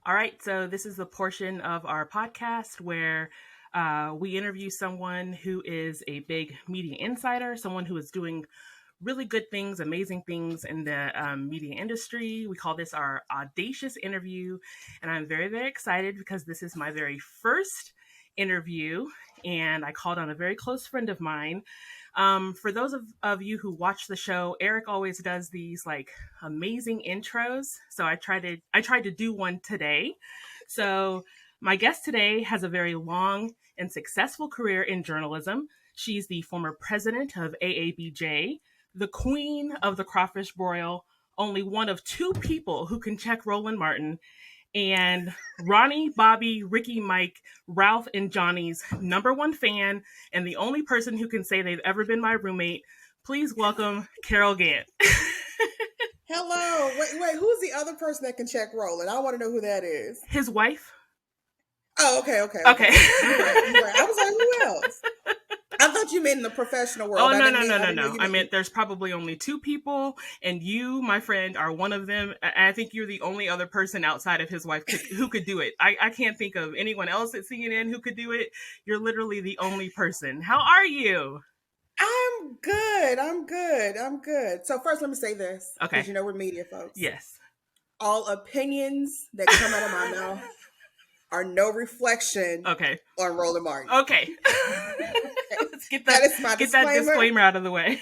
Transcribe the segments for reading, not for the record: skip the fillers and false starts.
All right, so this is the portion of our podcast where we interview someone who is a big media insider, someone who is doing really good things, amazing things in the media industry. We call this our Audacious interview, and I'm very, very excited because this is my very first interview, and I called on a very close friend of mine. For those of you who watch the show, Eric always does these like amazing intros. So I tried to do one today. So my guest today has a very long and successful career in journalism. She's the former president of AABJ, the queen of the crawfish broil, only one of two people who can check Roland Martin, and Ronnie, Bobby, Ricky, Mike, Ralph, and Johnny's number one fan, and the only person who can say they've ever been my roommate. Please welcome Carol Gantt. Hello. Wait. Who's the other person that can check Roland? I want to know who that is. His wife. Oh, okay. Okay. You're right. I was like, who else? I thought you meant in the professional world. Oh, no. I meant there's probably only two people, and you, my friend, are one of them. I think you're the only other person outside of his wife who could do it. I can't think of anyone else at CNN who could do it. You're literally the only person. How are you? I'm good. So first, let me say this. Okay. Because we're media folks. Yes. All opinions that come out of my mouth are no reflection on Roland Martin. Okay. Let's get that disclaimer out of the way.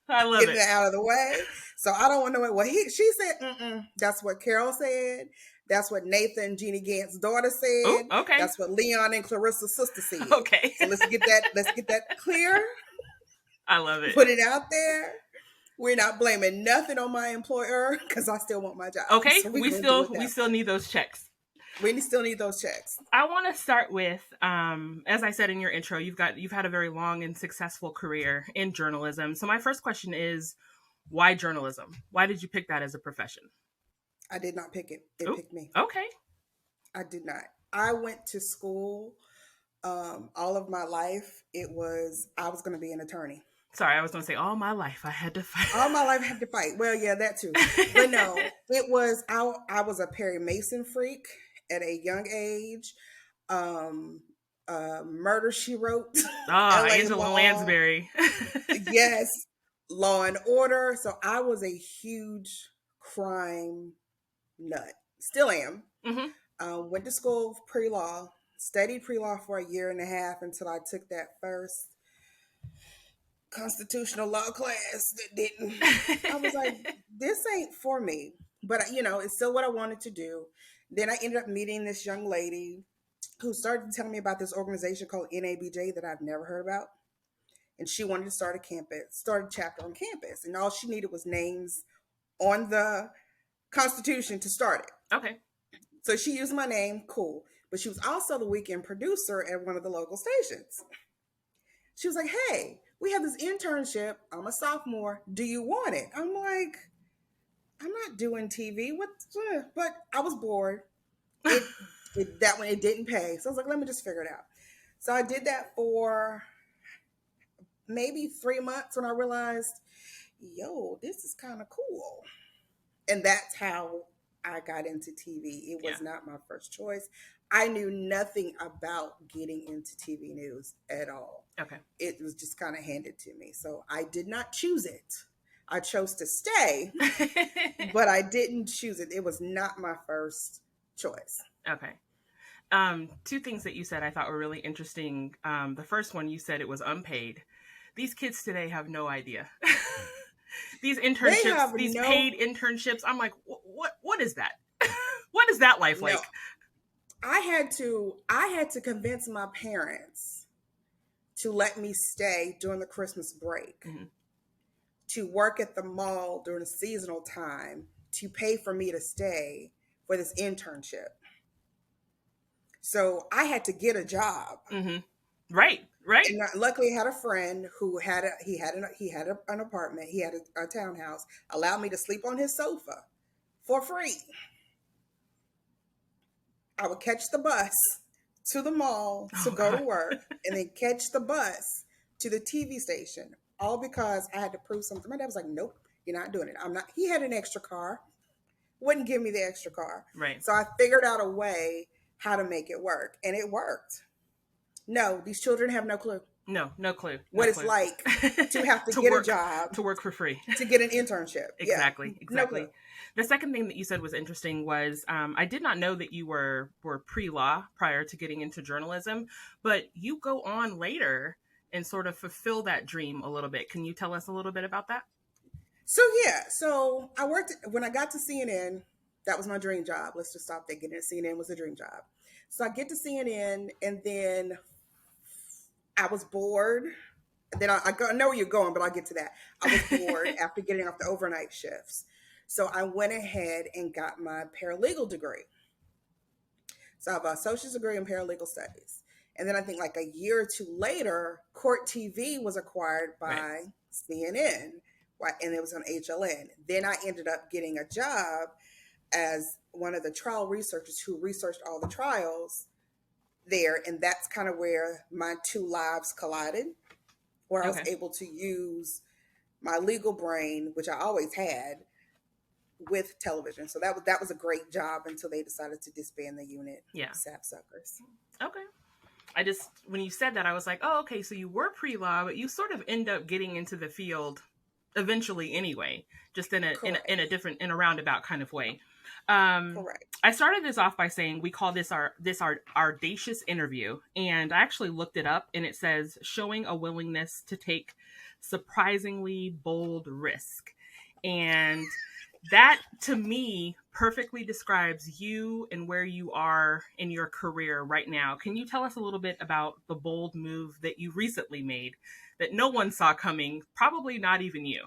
I love it. Get it out of the way. So I don't want to know what she said. That's what Carol said. That's what Nathan and Jeannie Gantt's daughter said. Ooh, okay. That's what Leon and Clarissa's sister said. Okay. So let's get that clear. I love it. Put it out there. We're not blaming nothing on my employer because I still want my job. Okay. So we still need those checks. We still need those checks. I want to start with, as I said in your intro, you've had a very long and successful career in journalism. So my first question is, why journalism? Why did you pick that as a profession? I did not pick it. It picked me. Okay. I did not. I went to school all of my life. I was going to be an attorney. Sorry, I was going to say all my life I had to fight. All my life I had to fight. Well, yeah, that too. But no, I was a Perry Mason freak at a young age. Murder, She Wrote. Angela Lansbury. Yes. Law and Order. So I was a huge crime nut. Still am. Mm-hmm. Went to school for prelaw. Studied prelaw for a year and a half until I took that first constitutional law class that didn't. I was like, this ain't for me. But, it's still what I wanted to do. Then I ended up meeting this young lady who started telling me about this organization called NABJ that I've never heard about. And she wanted to start a chapter on campus. And all she needed was names on the Constitution to start it. Okay. So she used my name, cool. But she was also the weekend producer at one of the local stations. She was like, hey, we have this internship. I'm a sophomore. Do you want it? I'm like, I'm not doing TV. But I was bored. It didn't pay. So I was like, let me just figure it out. So I did that for maybe 3 months when I realized, this is kind of cool. And that's how I got into TV. It was not my first choice. I knew nothing about getting into TV news at all. Okay. It was just kind of handed to me. So I did not choose it. I chose to stay, but I didn't choose it. It was not my first choice. Okay. Two things that you said I thought were really interesting. The first one, you said it was unpaid. These kids today have no idea. These internships, paid internships. I'm like, what is that? What is that life like? I had to convince my parents to let me stay during the Christmas break, to work at the mall during the seasonal time, to pay for me to stay for this internship. So I had to get a job. Mm-hmm. Right. And luckily, I had a friend who had an apartment. He had a townhouse. Allowed me to sleep on his sofa for free. I would catch the bus to the mall to go to work, and then catch the bus to the TV station, all because I had to prove something. My dad was like, "Nope, you're not doing it." I'm not. He had an extra car, wouldn't give me the extra car. Right. So I figured out a way how to make it work, and it worked. No, these children have no clue. No clue. What No it's clue. like to have to get a job, to work for free, to get an internship. Exactly. Yeah, no clue. The second thing that you said was interesting was I did not know that you were pre-law prior to getting into journalism, but you go on later and sort of fulfill that dream a little bit. Can you tell us a little bit about that? So I worked when I got to CNN. That was my dream job. Let's just stop there. Getting at CNN was a dream job. So I get to CNN, and then I was bored. Then I know where you're going, but I'll get to that. I was bored after getting off the overnight shifts. So I went ahead and got my paralegal degree. So I have an associate's degree in paralegal studies. And then I think like a year or two later, Court TV was acquired by CNN, and it was on HLN. Then I ended up getting a job as one of the trial researchers who researched all the trials there. And that's kind of where my two lives collided, where I was able to use my legal brain, which I always had, with television. So that was a great job until they decided to disband the unit. Yeah. Sapsuckers. Okay. When you said that, I was like, oh, okay, so you were pre-law, but you sort of end up getting into the field eventually anyway, just in a roundabout kind of way. Correct. I started this off by saying we call this our audacious interview, and I actually looked it up, and it says showing a willingness to take surprisingly bold risk. And that, to me, perfectly describes you and where you are in your career right now. Can you tell us a little bit about the bold move that you recently made that no one saw coming, probably not even you?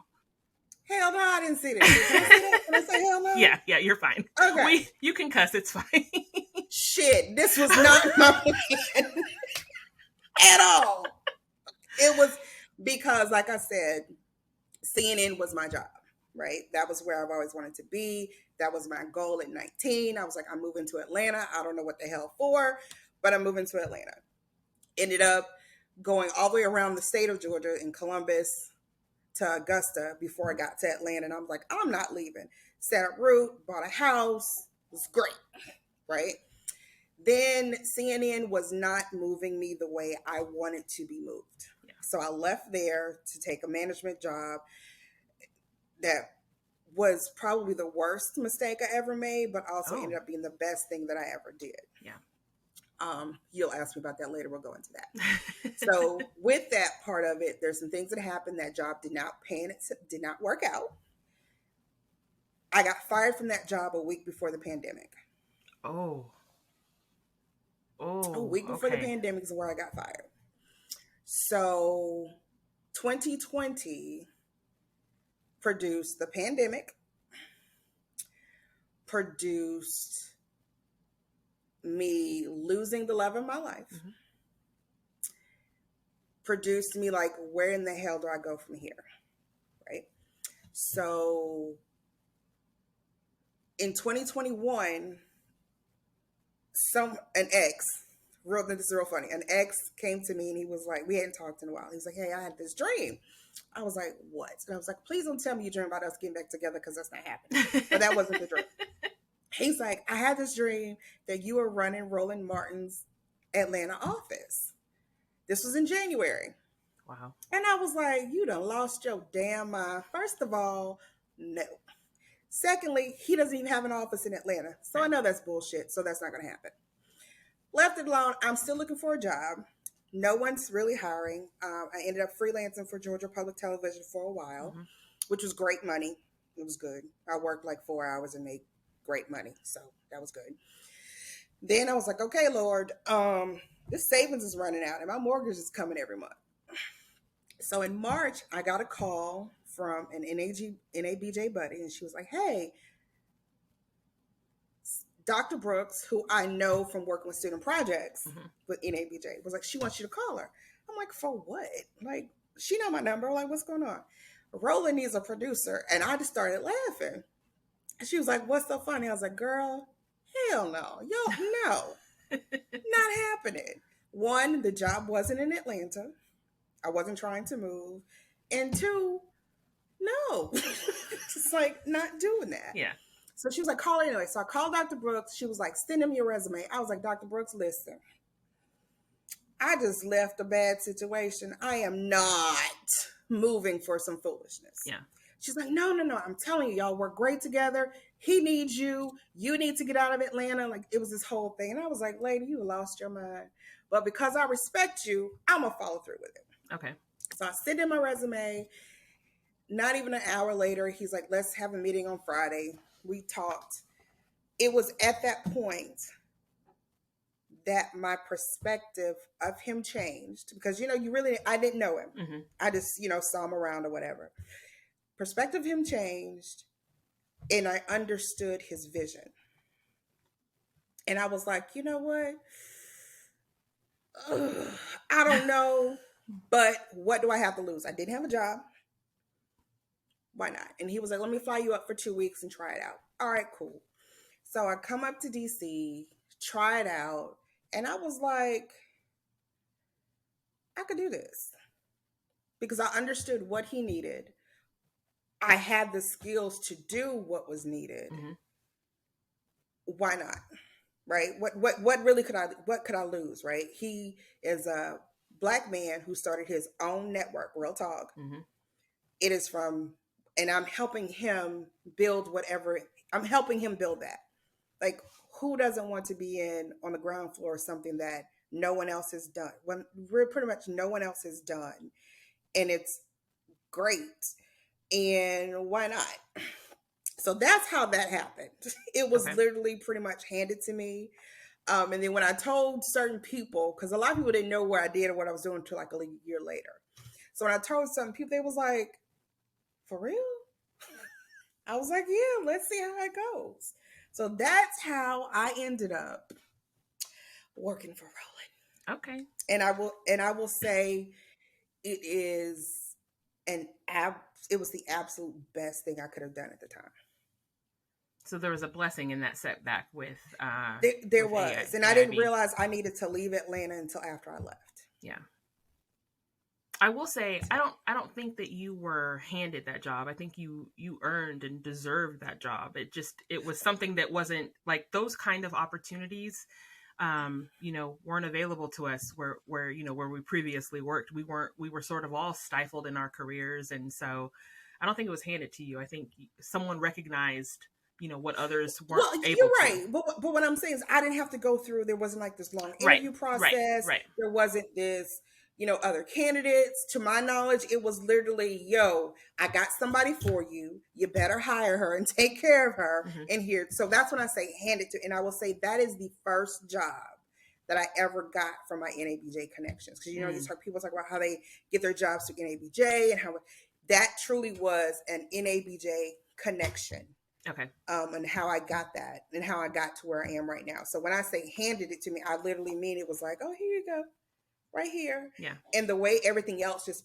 Hell no, I didn't see that. Can I say hell no? Yeah, you're fine. Okay. You can cuss, it's fine. Shit, this was not my plan at all. It was because, like I said, CNN was my job, right? That was where I've always wanted to be. That was my goal at 19. I was like, I'm moving to Atlanta. I don't know what the hell for, but I'm moving to Atlanta. Ended up going all the way around the state of Georgia in Columbus to Augusta before I got to Atlanta. And I was like, I'm not leaving. Set up root, bought a house. It was great, right? Then CNN was not moving me the way I wanted to be moved. Yeah. So I left there to take a management job that was probably the worst mistake I ever made, but also ended up being the best thing that I ever did. Yeah. You'll ask me about that later. We'll go into that. So with that part of it, there's some things that happened. That job did not work out. I got fired from that job a week before the pandemic. A week before the pandemic is where I got fired. So 2020 produced the pandemic, produced me losing the love of my life, produced me like, where in the hell do I go from here? Right? So in 2021, this is real funny. An ex came to me and he was like, we hadn't talked in a while. He was like, hey, I had this dream. I was like, what? And I was like, please don't tell me you dream about us getting back together, because that's not happening. But that wasn't the dream. He's like, I had this dream that you were running Roland Martin's Atlanta office. This was in January. Wow. And I was like, you done lost your damn mind. First of all, no. Secondly, he doesn't even have an office in Atlanta. So I know that's bullshit. So that's not going to happen. Left it alone. I'm still looking for a job. No one's really hiring. I ended up freelancing for Georgia Public Television for a while, which was great money. It was good. I worked like 4 hours and made great money. So that was good. Then I was like, okay, Lord, this savings is running out and my mortgage is coming every month. So in March, I got a call from an NABJ buddy, and she was like, hey, Dr. Brooks, who I know from working with student projects with NABJ, was like, she wants you to call her. I'm like, for what? Like, she know my number. Like, what's going on? Roland needs a producer. And I just started laughing. And she was like, what's so funny? I was like, girl, hell no. Yo, no. Not happening. One, the job wasn't in Atlanta. I wasn't trying to move. And two, no. Just like not doing that. Yeah. So she was like, call her anyway. So I called Dr. Brooks. She was like, send him your resume. I was like, Dr. Brooks, listen, I just left a bad situation. I am not moving for some foolishness. Yeah. She's like, no. I'm telling you, y'all work great together. He needs you. You need to get out of Atlanta. Like, it was this whole thing. And I was like, lady, you lost your mind. But because I respect you, I'm going to follow through with it. Okay. So I sent him my resume. Not even an hour later, he's like, let's have a meeting on Friday. We talked. It was at that point that my perspective of him changed, because, I didn't know him. Mm-hmm. I just, saw him around or whatever. Perspective of him changed, and I understood his vision. And I was like, you know what? I don't know, but what do I have to lose? I didn't have a job. Why not? And he was like, let me fly you up for 2 weeks and try it out. All right, cool. So I come up to DC, try it out, and I was like, I could do this, because I understood what he needed. I had the skills to do what was needed. Mm-hmm. Why not? Right? What really could I lose? Right? He is a Black man who started his own network, Real Talk. Mm-hmm. It is and I'm helping him build I'm helping him build that. Like, who doesn't want to be on the ground floor of something that no one else has done? When pretty much no one else has done, and it's great. And why not? So that's how that happened. It was literally pretty much handed to me. And then when I told certain people, because a lot of people didn't know what I did or what I was doing until like a year later. So when I told some people, they was like, for real? I was like, yeah, let's see how it goes. So that's how I ended up working for Roland. Okay. And I will say it was the absolute best thing I could have done at the time. So there was a blessing in that setback with there was. And I didn't realize I needed to leave Atlanta until after I left. Yeah. I will say, I don't think that you were handed that job. I think you earned and deserved that job. It was something that wasn't like those kind of opportunities, weren't available to us where we previously worked. We were sort of all stifled in our careers. And so I don't think it was handed to you. I think someone recognized, what others weren't able to. You're right. But what I'm saying is I didn't have to go through, there wasn't like this long interview process. Right. There wasn't this, other candidates. To my knowledge, it was literally, I got somebody for you. You better hire her and take care of her. Mm-hmm. And here. So that's when I say hand it to, and I will say that is the first job that I ever got from my NABJ connections. Because, you hear people talk about how they get their jobs through NABJ and how that truly was an NABJ connection. Okay. And how I got that and how I got to where I am right now. So when I say handed it to me, I literally mean it was like, oh, here you go. Right here. Yeah. And the way everything else just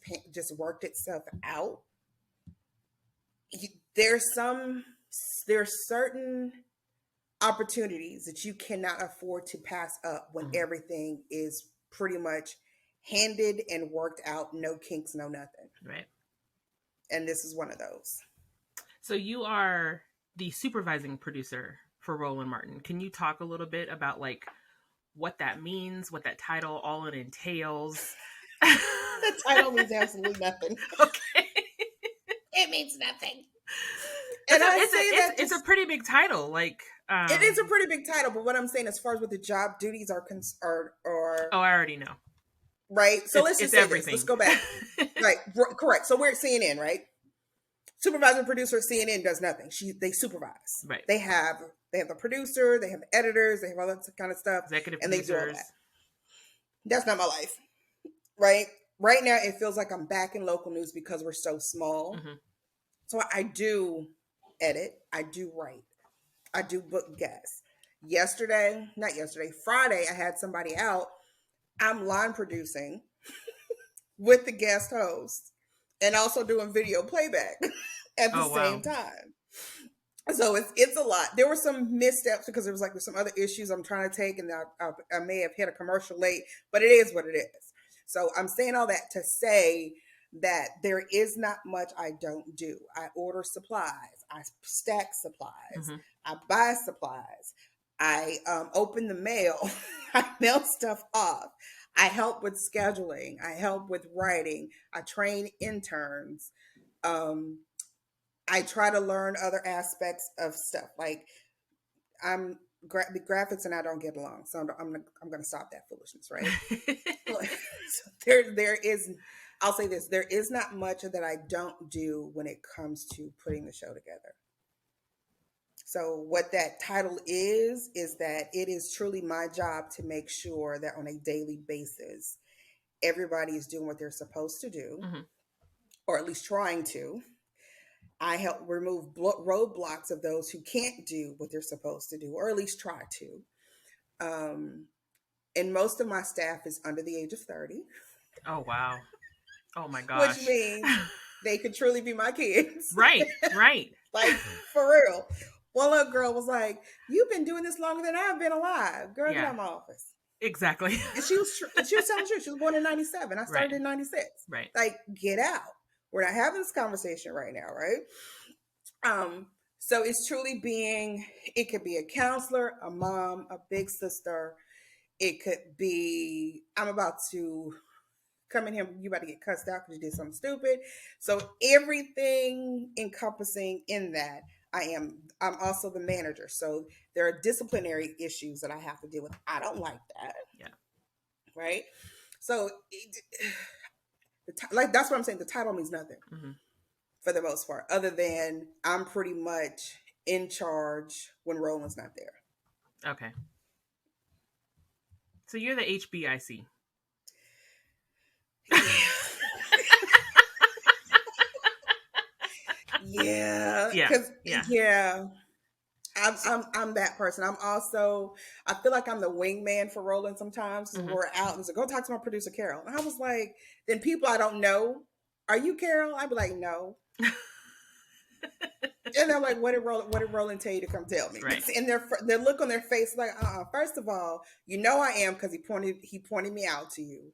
worked itself out. There's certain opportunities that you cannot afford to pass up when everything is pretty much handed and worked out. No kinks, no nothing. Right. And this is one of those. So you are the supervising producer for Roland Martin. Can you talk a little bit about like what that means, what that title all it entails? The title means absolutely nothing. Okay. It means nothing. And it's a pretty big title. Like it is a pretty big title, but what I'm saying as far as what the job duties are oh, I already know. Right. So let's just say everything. Let's go back. Right. Correct. So we're at CNN, right? Supervising producer at CNN does nothing. They supervise. Right. They have the producer, they have the editors, they have all that kind of stuff. Executive and producers. They do all that. That's not my life. Right? Right now it feels like I'm back in local news because we're so small. Mm-hmm. So I do edit, I do write, I do book guests. Friday, I had somebody out. I'm line producing with the guest host and also doing video playback at the same time. So it's a lot. There were some missteps because there's some other issues I'm trying to take, and I may have hit a commercial late, but it is what it is. So I'm saying all that to say that there is not much I don't do. I order supplies, I stack supplies, I buy supplies, I open the mail, I mail stuff off. I help with scheduling, I help with writing, I train interns. I try to learn other aspects of stuff. Like the graphics and I don't get along, so I'm gonna stop that foolishness, right? So there is. I'll say this: there is not much that I don't do when it comes to putting the show together. So what that title is that it is truly my job to make sure that on a daily basis, everybody is doing what they're supposed to do, or at least trying to. I help remove roadblocks of those who can't do what they're supposed to do, or at least try to. And most of my staff is under the age of 30. Oh, wow. Oh, my gosh. Which means they could truly be my kids. Right. Like, for real. One little girl was like, "You've been doing this longer than I've been alive. Girl, get out of my office." Exactly. And she was telling the truth. She was born in 97. I started in 96. Right. Like, get out. We're not having this conversation right now, right? So it's truly it could be a counselor, a mom, a big sister. It could be, I'm about to come in here, you about to get cussed out because you did something stupid. So everything encompassing in that, I'm also the manager. So there are disciplinary issues that I have to deal with. I don't like that. Yeah. Right? So like that's what I'm saying. The title means nothing for the most part, other than I'm pretty much in charge when Roland's not there. Okay. So you're the HBIC. Yeah. Yeah. I'm that person. I'm also, I feel like I'm the wingman for Roland sometimes. We're out and so go talk to my producer Carol. And I was like, then people I don't know, "Are you Carol?" I'd be like, "No." And I'm like, what did Roland tell you to come tell me? Right. And their look on their face like, first of all, you know I am because he pointed me out to you.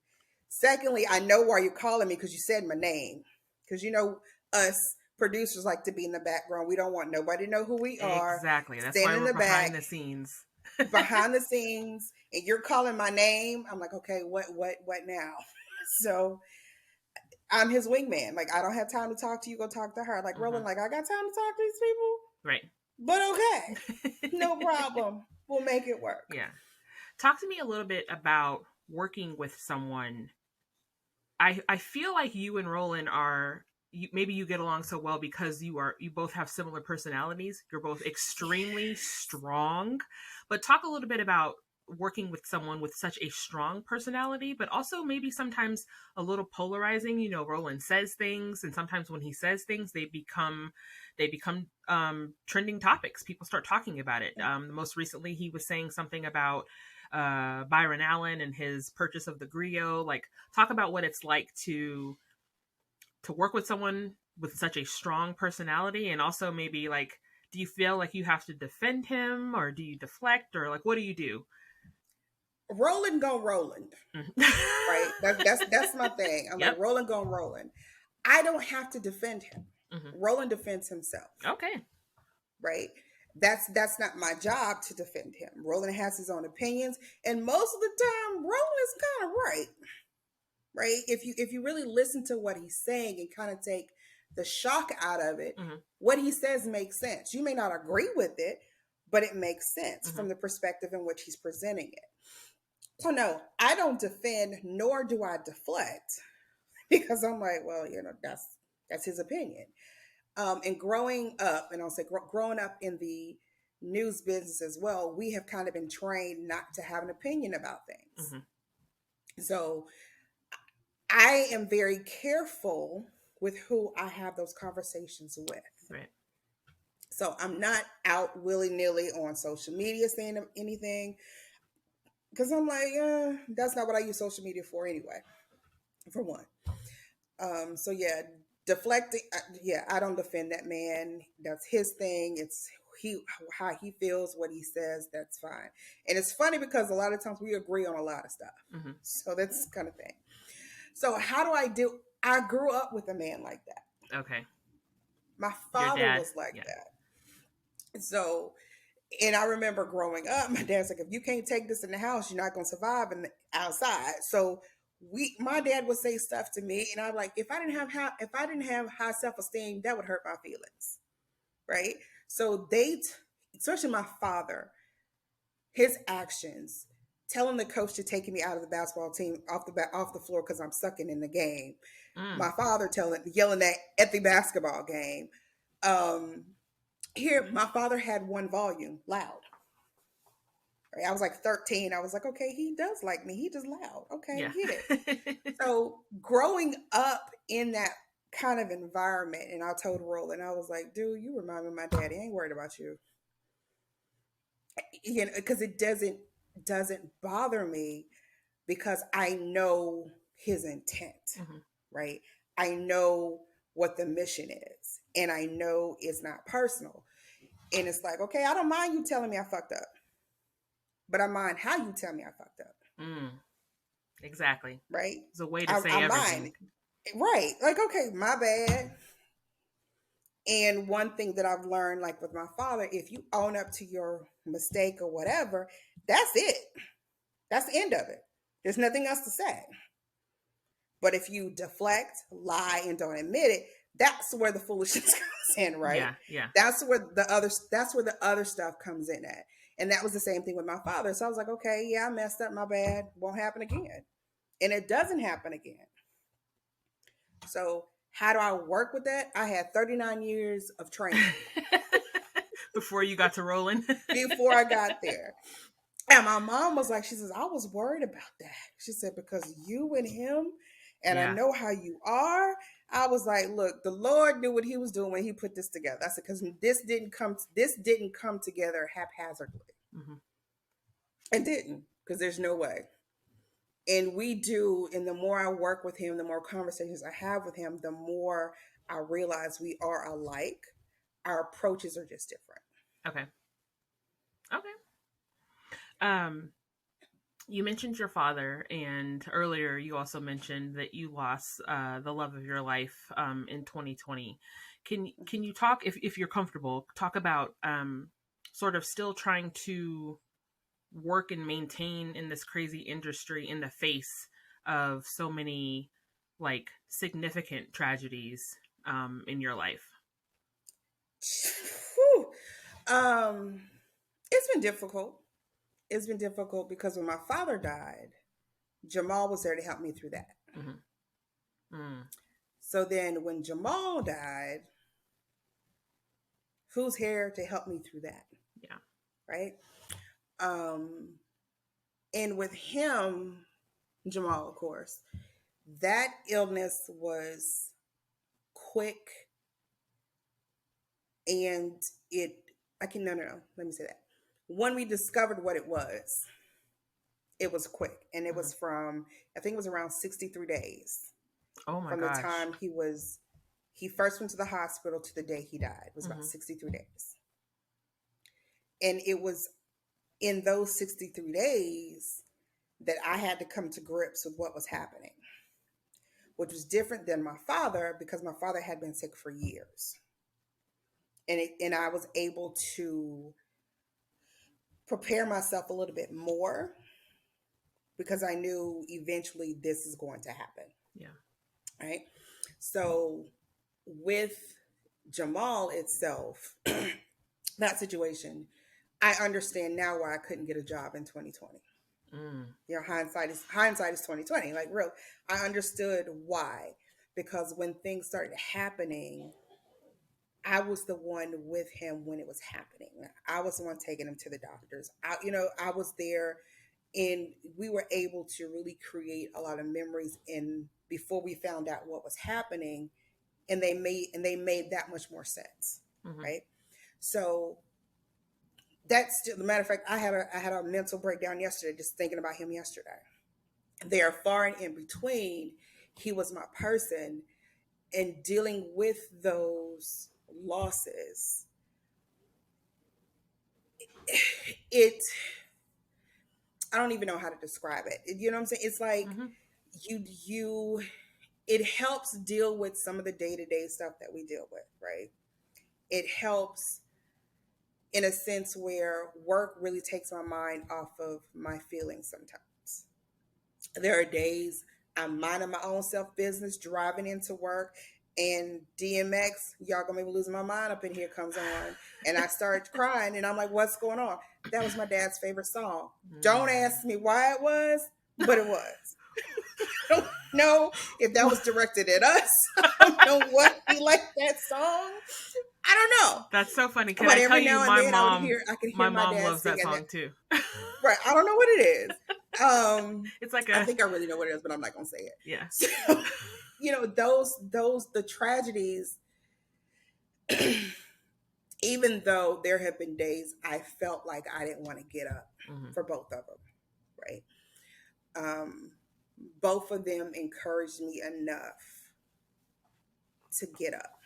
Secondly, I know why you're calling me because you said my name. Because you know us producers like to be in the background. We don't want nobody to know who we are. Exactly. That's why we're behind the scenes. Behind the scenes, and you're calling my name. I'm like, okay, what now? So I'm his wingman. Like, I don't have time to talk to you. Go talk to her. Like, Roland, like, I got time to talk to these people. Right. But okay. No problem. We'll make it work. Yeah. Talk to me a little bit about working with someone. I feel like you and Roland maybe you get along so well because you both have similar personalities. You're both extremely strong. But talk a little bit about working with someone with such a strong personality, but also maybe sometimes a little polarizing. You know, Roland says things, and sometimes when he says things, they become trending topics. People start talking about it. Most recently, he was saying something about Byron Allen and his purchase of the Griot. Like, talk about what it's like to work with someone with such a strong personality, and also maybe like, do you feel like you have to defend him, or do you deflect, or like, what do you do? Roland go Roland. Right? That's my thing. I'm like, Roland go Roland. I don't have to defend him. Roland defends himself. Okay. Right? That's not my job to defend him. Roland has his own opinions, and most of the time, Roland is kind of right. Right? If you really listen to what he's saying and kind of take the shock out of it, what he says makes sense. You may not agree with it, but it makes sense from the perspective in which he's presenting it. So no, I don't defend, nor do I deflect, because I'm like, well, you know, that's his opinion. And growing up, and I'll say growing up in the news business as well, we have kind of been trained not to have an opinion about things. So I am very careful with who I have those conversations with. Right. So I'm not out willy-nilly on social media saying anything, because I'm like, that's not what I use social media for anyway, for one. So yeah, deflecting. I don't defend that man. That's his thing. It's how he feels, what he says. That's fine. And it's funny because a lot of times we agree on a lot of stuff. So that's kind of thing. So how do I I grew up with a man like that. Okay. My Your father dad. was like Yeah. that. So, and I remember growing up, my dad's like, if you can't take this in the house, you're not gonna survive outside. So my dad would say stuff to me, and I'm like, if I didn't have high self esteem, that would hurt my feelings, right? So especially my father, his actions, telling the coach to take me out of the basketball team off the floor because I'm sucking in the game. Mm. My father yelling at the basketball game. Um, Here, my father had one volume loud. Right? I was like 13. I was like, okay, he does like me. He just loud. Okay, Yeah. get it. So growing up in that kind of environment, and I told Roland, I was like, dude, you remind me of my daddy. I ain't worried about you. You know, because it doesn't bother me because I know his intent, Hmm. right? I know what the mission is, and I know it's not personal. And it's like, okay, I don't mind you telling me I fucked up, but I mind how you tell me I fucked up, Mm. Exactly. right? It's a way to I say mind, everything. right? Like, okay, my bad. And one thing that I've learned, like with my father, if you own up to your mistake or whatever, that's it. That's the end of it. There's nothing else to say. But if you deflect, lie, and don't admit it, that's where the foolishness comes in, right? Yeah. Yeah. That's where the other stuff comes in at. And that was the same thing with my father. So I was like, okay, yeah, I messed up, my bad. Won't happen again. And it doesn't happen again. So how do I work with that? I had 39 years of training Before you got to rolling. before I got there. And my mom was like, she says, I was worried about that. She said, because you and him, and I Yeah. know how you are. I was like, look, the Lord knew what he was doing when he put this together. I said, because this didn't come together haphazardly. Hmm. It didn't, because there's no way. And we do, and the more I work with him, the more conversations I have with him, the more I realize we are alike. Our approaches are just different. Okay. Okay. Um, you mentioned your father, and earlier you also mentioned that you lost the love of your life in 2020. Can you talk, if you're comfortable, talk about sort of still trying to work and maintain in this crazy industry in the face of so many like significant tragedies in your life? Whew. Um, it's been difficult. It's been difficult because when my father died, Jamal was there to help me through that. Mm-hmm. Mm. So then when Jamal died, who's here to help me through that? Yeah. Right? Um, and with him, Jamal, of course, that illness was quick and it, I can, no, let me say that. When we discovered what it was quick. And it Mm-hmm. was from, I think it was around 63 days Oh my from the gosh. time he first went to the hospital to the day he died. It was about Mm-hmm. 63 days. And it was in those 63 days that I had to come to grips with what was happening, which was different than my father because my father had been sick for years. And I was able to prepare myself a little bit more because I knew eventually this is going to happen. Yeah. Right. So with Jamal itself, that situation, I understand now why I couldn't get a job in 2020. Mm. You know, hindsight is 2020. Like real, I understood why because when things started happening, I was the one with him when it was happening. I was the one taking him to the doctors. I was there, and we were able to really create a lot of memories in before we found out what was happening, and they made that much more sense, Mm-hmm. right? So that's still, the matter of fact, I had a mental breakdown yesterday just thinking about him yesterday. They are far and in between. He was my person, and dealing with those losses, it I don't even know how to describe it. You know what I'm saying? It's like Mm-hmm. you it helps deal with some of the day-to-day stuff that we deal with, right? It helps in a sense where work really takes my mind off of my feelings sometimes. There are days I'm minding my own self business, driving into work, and DMX, y'all gonna make me lose my mind up in here comes on, and I start crying, and I'm like, what's going on? That was my dad's favorite song. Don't ask me why it was, but it was. I don't know if that was directed at us. I don't know what he liked that song. I don't know. That's so funny. Can But I tell every you, now and then I could hear my dad loves that singing song too. Right. I don't know what it is. It's like I think I really know what it is, but I'm not gonna say it. Yeah. So, the tragedies, even though there have been days I felt like I didn't want to get up for both of them, right? Both of them encouraged me enough to get up,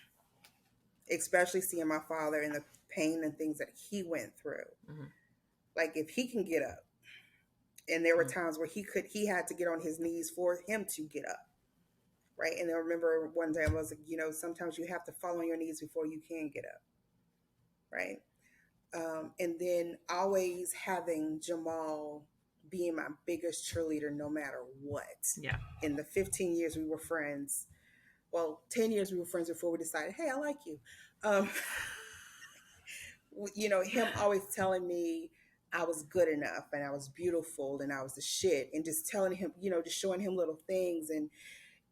especially seeing my father and the pain and things that he went through. Like if he can get up, and there were times where he had to get on his knees for him to get up, right? And I remember one day I was like, sometimes you have to fall on your knees before you can get up, right? And then always having Jamal being my biggest cheerleader no matter what. Yeah. In the 15 years we were friends, well, 10 years we were friends before we decided, hey, I like you. Him always telling me I was good enough and I was beautiful and I was the shit, and just telling him, just showing him little things, and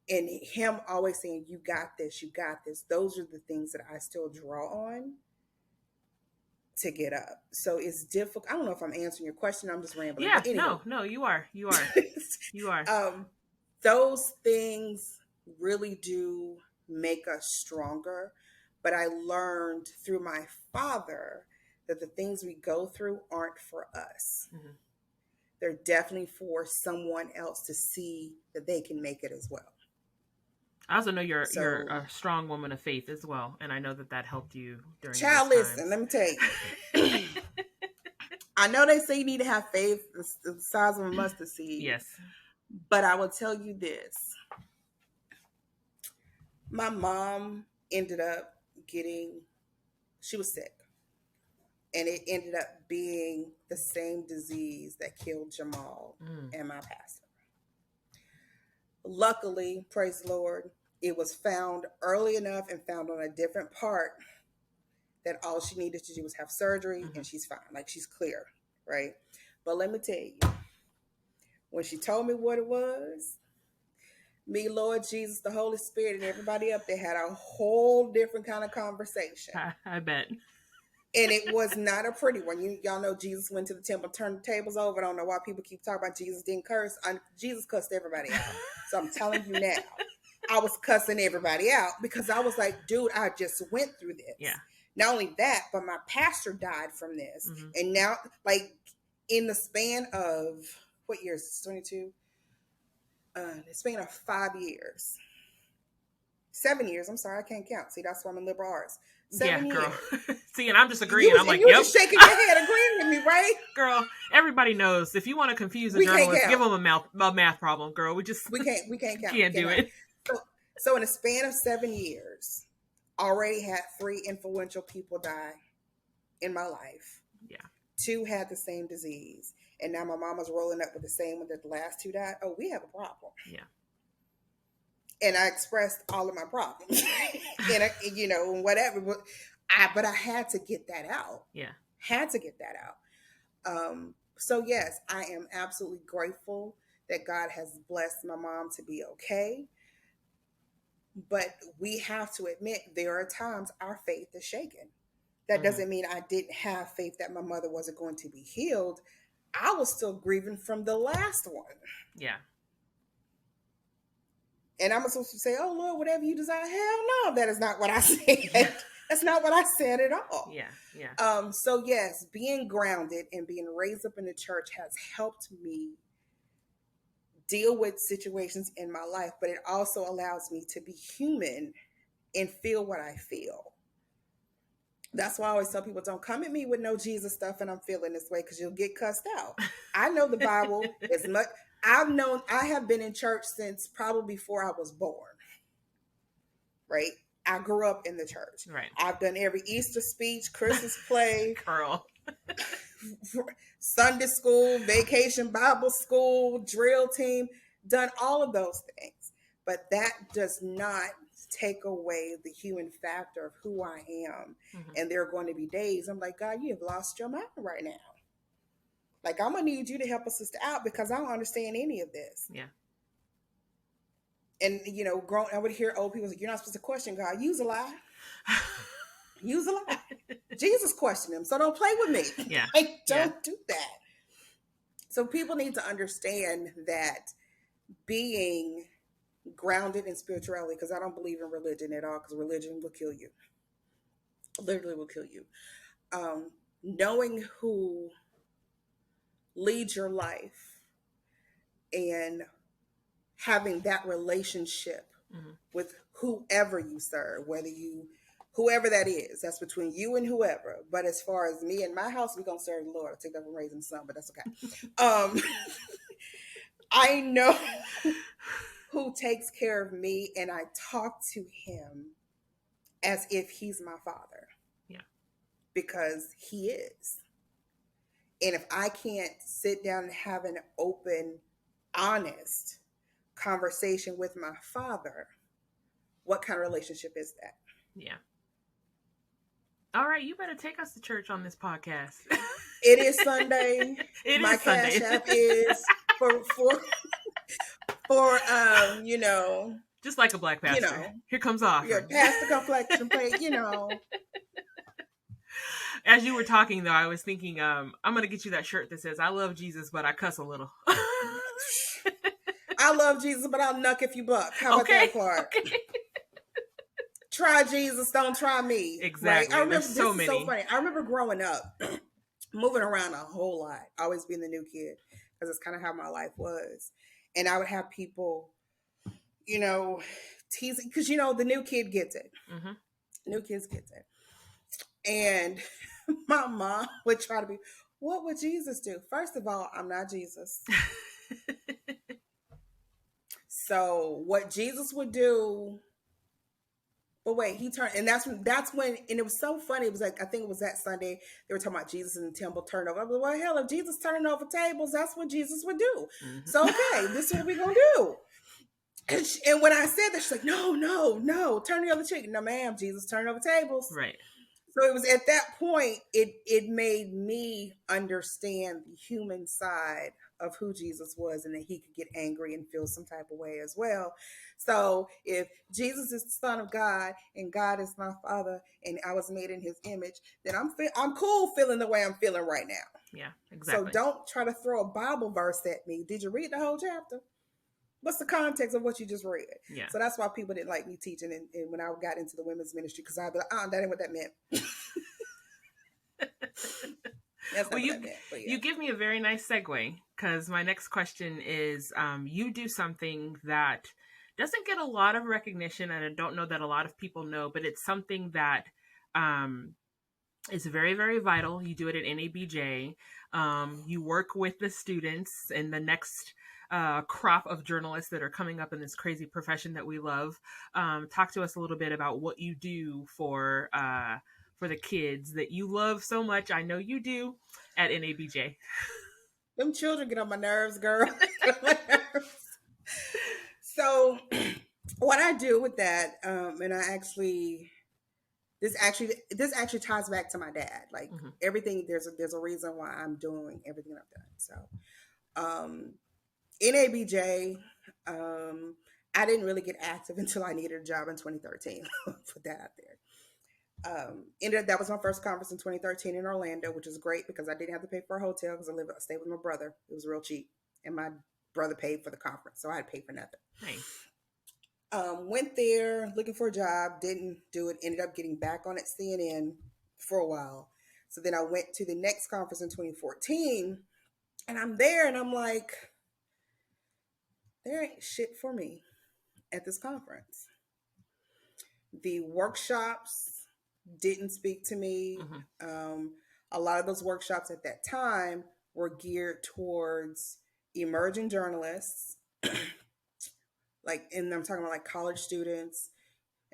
him always saying, you got this, you got this. Those are the things that I still draw on to get up. So it's difficult. I don't know if I'm answering your question. I'm just rambling. Yeah, but anyway. no, you are. You are. Those things really do make us stronger. But I learned through my father that the things we go through aren't for us. They're definitely for someone else to see that they can make it as well. I also know you're a strong woman of faith as well, and I know that helped you during Child, those times. listen, let me tell you. I know they say you need to have faith the size of a mustard seed. Yes. But I will tell you this. My mom ended up she was sick. And it ended up being the same disease that killed Jamal and my pastor. Luckily, praise the Lord, it was found early enough and found on a different part that all she needed to do was have surgery and she's fine. Like she's clear, right? But let me tell you, when she told me what it was, me, Lord Jesus, the Holy Spirit, and everybody up there had a whole different kind of conversation. I bet. And it was not a pretty one. Y'all know Jesus went to the temple, turned the tables over. I don't know why people keep talking about Jesus didn't curse. Jesus cussed everybody out. So I'm telling you now, I was cussing everybody out because I was like, dude, I just went through this. Yeah. Not only that, but my pastor died from this. And now, like, in the span of, what year is this, 22? The span of 5 years. 7 years. I'm sorry, I can't count. See, that's why I'm in liberal arts. 7 years. Girl. See, and I'm just agreeing. I'm like, you were just shaking your head, agreeing with me, right? Girl, everybody knows if you want to confuse a journalist, give them a math problem, girl. We can't count. Can't do it. So in a span of 7 years, already had 3 influential people die in my life. Yeah. 2 had the same disease, and now my mama's rolling up with the same one that the last 2 died. Oh, we have a problem. Yeah. And I expressed all of my problems, and whatever. But I had to get that out. Yeah. Had to get that out. So yes, I am absolutely grateful that God has blessed my mom to be okay. But we have to admit there are times our faith is shaken. That doesn't mean I didn't have faith that my mother wasn't going to be healed. I was still grieving from the last one. Yeah. And I'm supposed to say, oh, Lord, whatever you desire. Hell no, that is not what I said. That's not what I said at all. Yeah, yeah. So yes, being grounded and being raised up in the church has helped me deal with situations in my life, but it also allows me to be human and feel what I feel. That's why I always tell people, don't come at me with no Jesus stuff and I'm feeling this way, because you'll get cussed out. I know the Bible as much. I have been in church since probably before I was born. right? I grew up in the church. Right. I've done every Easter speech, Christmas play, Girl. Sunday school, vacation Bible school, drill team, done all of those things. But that does not take away the human factor of who I am. Mm-hmm. And there are going to be days I'm like, God, you have lost your mind right now. Like, I'm going to need you to help a sister out because I don't understand any of this. Yeah. And, you know, I would hear old people say, you're not supposed to question God. Use a lie. Use a lie. Jesus questioned him. So don't play with me. Yeah. Like, don't do that. So people need to understand that being grounded in spirituality, because I don't believe in religion at all, because religion will kill you. Literally will kill you. Knowing who leads your life and having that relationship with whoever you serve, whoever that is, that's between you and whoever. But as far as me and my house, we're going to serve the Lord. I take that from raising the son, but that's okay. I know who takes care of me, and I talk to him as if he's my father. Yeah. Because he is. And if I can't sit down and have an open, honest conversation with my father, what kind of relationship is that? Yeah. All right, you better take us to church on this podcast. It is Sunday. My Cash Sunday. app is for you know, just like a black pastor. You know, here comes off. Your pastor complexion plate, you know. As you were talking, though, I was thinking, I'm gonna get you that shirt that says "I love Jesus, but I cuss a little." I love Jesus, but I'll knuck if you buck. How about that part? Okay. Try Jesus, don't try me. Exactly. Right? I remember so many. So funny. I remember growing up, moving around a whole lot, always being the new kid, because it's kind of how my life was. And I would have people, you know, teasing, because, you know, the new kid gets it. Mm-hmm. New kids gets it. And my mom would try to be, what would Jesus do? First of all, I'm not Jesus. So what Jesus would do, but wait, he turned, and that's when, and it was so funny. It was like, I think it was that Sunday, they were talking about Jesus in the temple turnover. I was like, well, hell, if Jesus turning over tables, that's what Jesus would do. Mm-hmm. So, okay, this is what we're going to do. And when I said that, she's like, no, turn the other cheek. No, ma'am, Jesus turned over tables. Right. So it was at that point, it made me understand the human side of who Jesus was, and that he could get angry and feel some type of way as well. So if Jesus is the Son of God and God is my Father and I was made in his image, then I'm cool feeling the way I'm feeling right now. Yeah, exactly. So don't try to throw a Bible verse at me. Did you read the whole chapter? What's the context of what you just read? Yeah. So that's why people didn't like me teaching. And when I got into the women's ministry, because I'd be like, that ain't what that meant. That's well, you give me a very nice segue, because my next question is, you do something that doesn't get a lot of recognition, and I don't know that a lot of people know, but it's something that is very, very vital. You do it at NABJ. You work with the students and the next crop of journalists that are coming up in this crazy profession that we love. Talk to us a little bit about what you do for the kids that you love so much. I know you do at NABJ. Them children get on my nerves, girl. So what I do with that, and this actually ties back to my dad. Like everything, there's a reason why I'm doing everything I've done. So NABJ, I didn't really get active until I needed a job in 2013. Put that out there. That was my first conference in 2013 in Orlando, which is great because I didn't have to pay for a hotel because I stayed with my brother. It was real cheap, and my brother paid for the conference, so I had to pay for nothing. Nice. Went there looking for a job, didn't do it. Ended up getting back on at CNN for a while. So then I went to the next conference in 2014, and I'm there, and I'm like, there ain't shit for me at this conference. The workshops didn't speak to me. A lot of those workshops at that time were geared towards emerging journalists, and I'm talking about like college students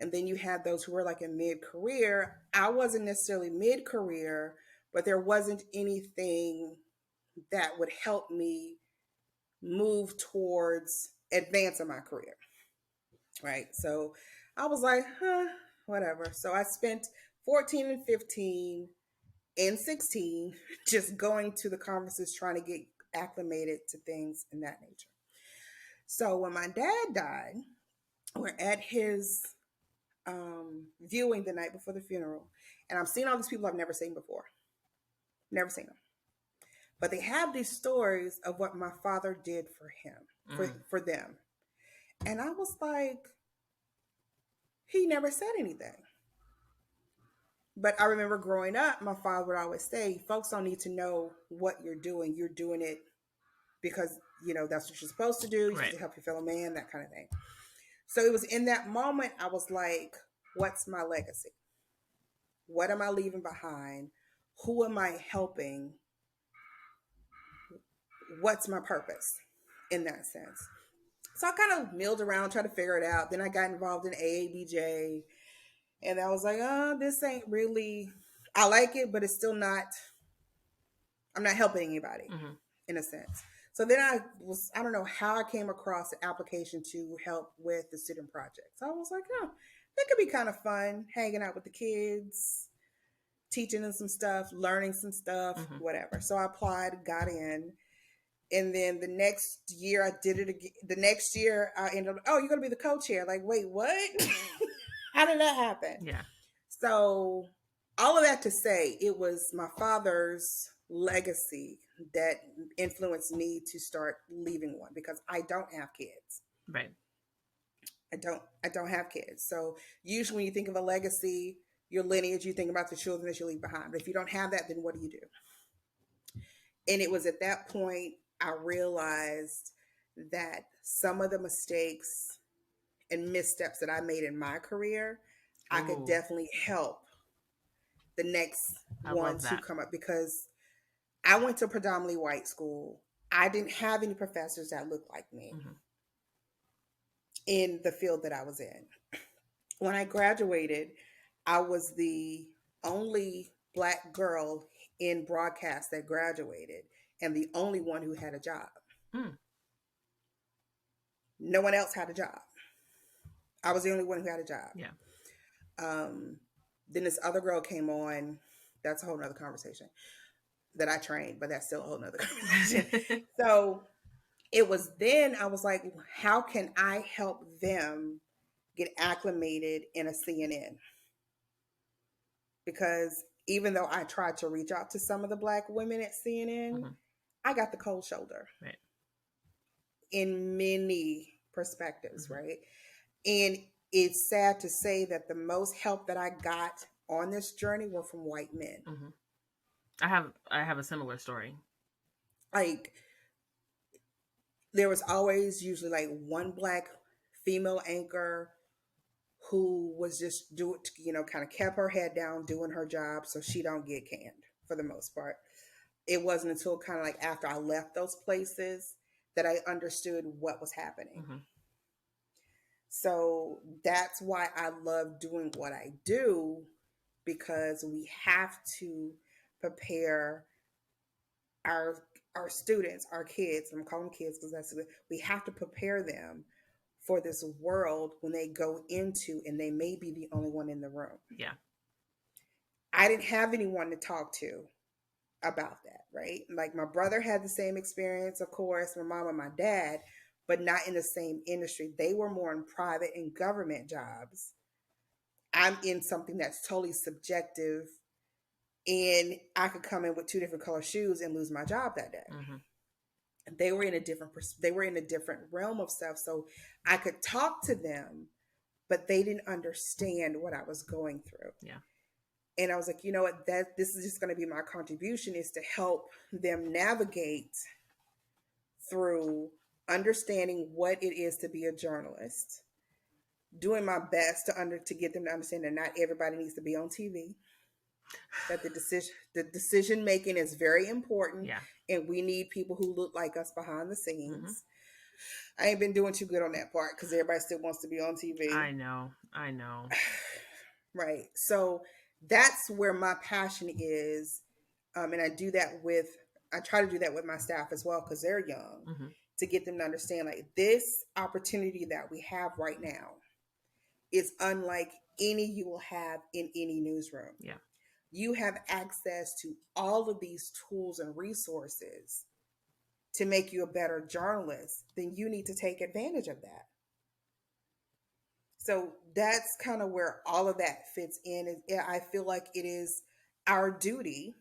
And then you had those who were like in mid-career. I wasn't necessarily mid-career, but there wasn't anything that would help me move towards advancing my career. Right. So I was like, whatever. So I spent 14 and 15 and 16 just going to the conferences trying to get acclimated to things in that nature. So when my dad died, we're at his viewing the night before the funeral, and I'm seeing all these people I've never seen before. Never seen them. But they have these stories of what my father did for him, for them. And I was like, he never said anything. But I remember growing up, my father would always say, folks don't need to know what you're doing. You're doing it because, that's what you're supposed to do. You're supposed to help your fellow man, that kind of thing. So it was in that moment, I was like, what's my legacy? What am I leaving behind? Who am I helping? What's my purpose in that sense? So I kind of milled around, tried to figure it out. Then I got involved in AABJ. And I was like, this ain't really, I like it, but it's still not, I'm not helping anybody in a sense. So then I don't know how I came across an application to help with the student project. So I was like, that could be kind of fun, hanging out with the kids, teaching them some stuff, learning some stuff, whatever. So I applied, got in. And then the next year I did it again. The next year I ended up, you're going to be the co-chair. Like, wait, what? How did that happen? Yeah. So all of that to say, it was my father's legacy that influenced me to start leaving one, because I don't have kids. Right. I don't have kids. So usually when you think of a legacy, your lineage, you think about the children that you leave behind. But if you don't have that, then what do you do? And it was at that point I realized that some of the mistakes and missteps that I made in my career, I could definitely help the next ones who come up, because I went to a predominantly white school. I didn't have any professors that looked like me in the field that I was in. When I graduated, I was the only Black girl in broadcast that graduated, and the only one who had a job. No one else had a job. I was the only one who had a job. Yeah. Then this other girl came on. That's a whole nother conversation that I trained, but that's still a whole nother conversation. So it was then I was like, how can I help them get acclimated in a CNN? Because even though I tried to reach out to some of the Black women at CNN, I got the cold shoulder in many perspectives, right? And it's sad to say that the most help that I got on this journey were from white men. I have a similar story. Like, there was always usually like one Black female anchor who was just kind of kept her head down doing her job so she don't get canned for the most part. It wasn't until kind of like after I left those places that I understood what was happening. So that's why I love doing what I do, because we have to prepare our students, our kids. I'm calling them kids because we have to prepare them for this world when they go into, and they may be the only one in the room. Yeah. I didn't have anyone to talk to about that, right? Like, my brother had the same experience, of course, my mom and my dad, but not in the same industry. They were more in private and government jobs. I'm in something that's totally subjective, and I could come in with 2 different color shoes and lose my job that day. They were in a different realm of stuff. So I could talk to them, but they didn't understand what I was going through. Yeah. And I was like, you know what, this is just going to be my contribution, is to help them navigate through understanding what it is to be a journalist, doing my best to get them to understand that not everybody needs to be on TV, that the decision making is very important, and we need people who look like us behind the scenes. I ain't been doing too good on that part because everybody still wants to be on TV. I know. Right. So that's where my passion is. And I try to do that with my staff as well because they're young, Mm-hmm. to get them to understand like this opportunity that we have right now is unlike any you will have in any newsroom. Yeah. You have access to all of these tools and resources to make you a better journalist. Then you need to take advantage of that. So that's kind of where all of that fits in. I feel like it is our duty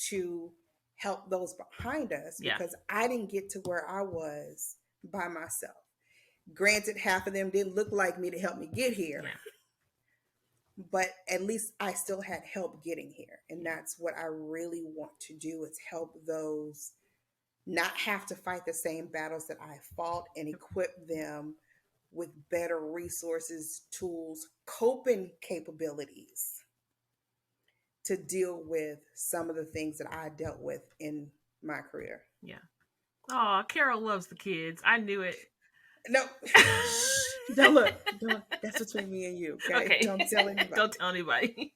to help those behind us Yeah. because I didn't get to where I was by myself. Granted, half of them didn't look like me to help me get here, but at least I still had help getting here. And that's what I really want to do, is help those not have to fight the same battles that I fought, and equip them with better resources, tools, coping capabilities to deal with some of the things that I dealt with in my career. Yeah. Oh, Carol loves the kids. I knew it. No. Don't look. That's between me and you. Okay. Don't tell anybody. Don't tell anybody.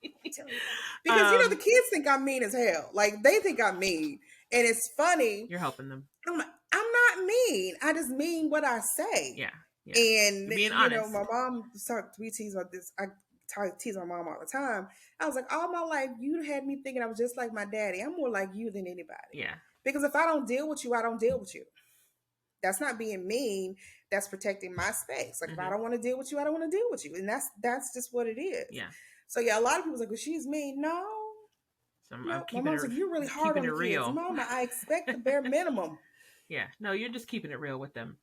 Because the kids think I'm mean as hell. Like, they think I'm mean. And it's funny. You're helping them. I'm not mean. I just mean what I say. Yeah. And being honest. my mom we tease about this. I tease my mom all the time. I was like, all my life, you had me thinking I was just like my daddy. I'm more like you than anybody. Yeah. Because if I don't deal with you, I don't deal with you. That's not being mean. That's protecting my space. Like, if I don't want to deal with you, I don't want to deal with you. And that's just what it is. Yeah. So yeah, a lot of people's like, well, she's mean. No. So my mom's like, you're really hard on the kids. Mama, I expect the bare minimum. Yeah. No, you're just keeping it real with them.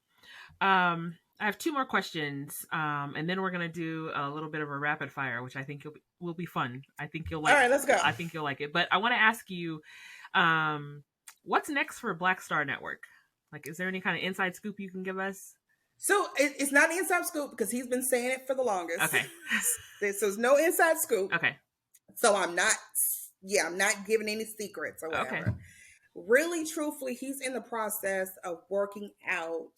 I have 2 more questions, and then we're gonna do a little bit of a rapid fire, which I think will be fun. I think you'll like. All right, let's go. I think you'll like it. But I want to ask you, what's next for Black Star Network? Like, is there any kind of inside scoop you can give us? So it's not an inside scoop because he's been saying it for the longest. Okay. So it's no inside scoop. Okay. So I'm not giving any secrets or whatever. Okay. Really, truthfully, he's in the process of working out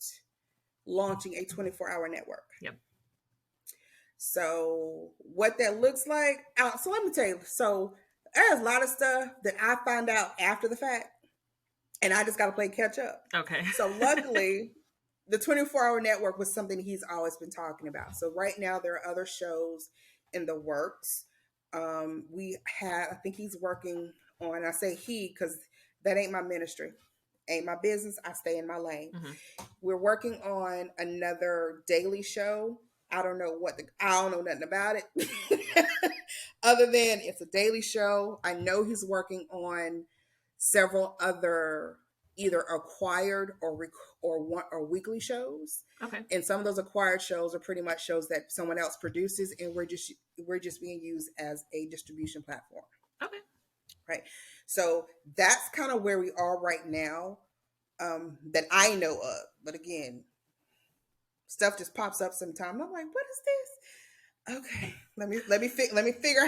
launching a 24-hour network. Yep. So what that looks like, so let me tell you. So there's a lot of stuff that I found out after the fact, and I just got to play catch up. Okay. So luckily, the 24-hour network was something he's always been talking about. So right now there are other shows in the works. I think he's working on, I say he because that ain't my ministry. Ain't my business. I stay in my lane. Mm-hmm. We're working on another daily show. I don't know nothing about it other than it's a daily show. I know he's working on several other either acquired or weekly shows. Okay. And some of those acquired shows are pretty much shows that someone else produces, and we're just being used as a distribution platform. Okay. Right. So that's kind of where we are right now, that I know of. But again, stuff just pops up sometimes. I'm like, what is this? Okay, let me figure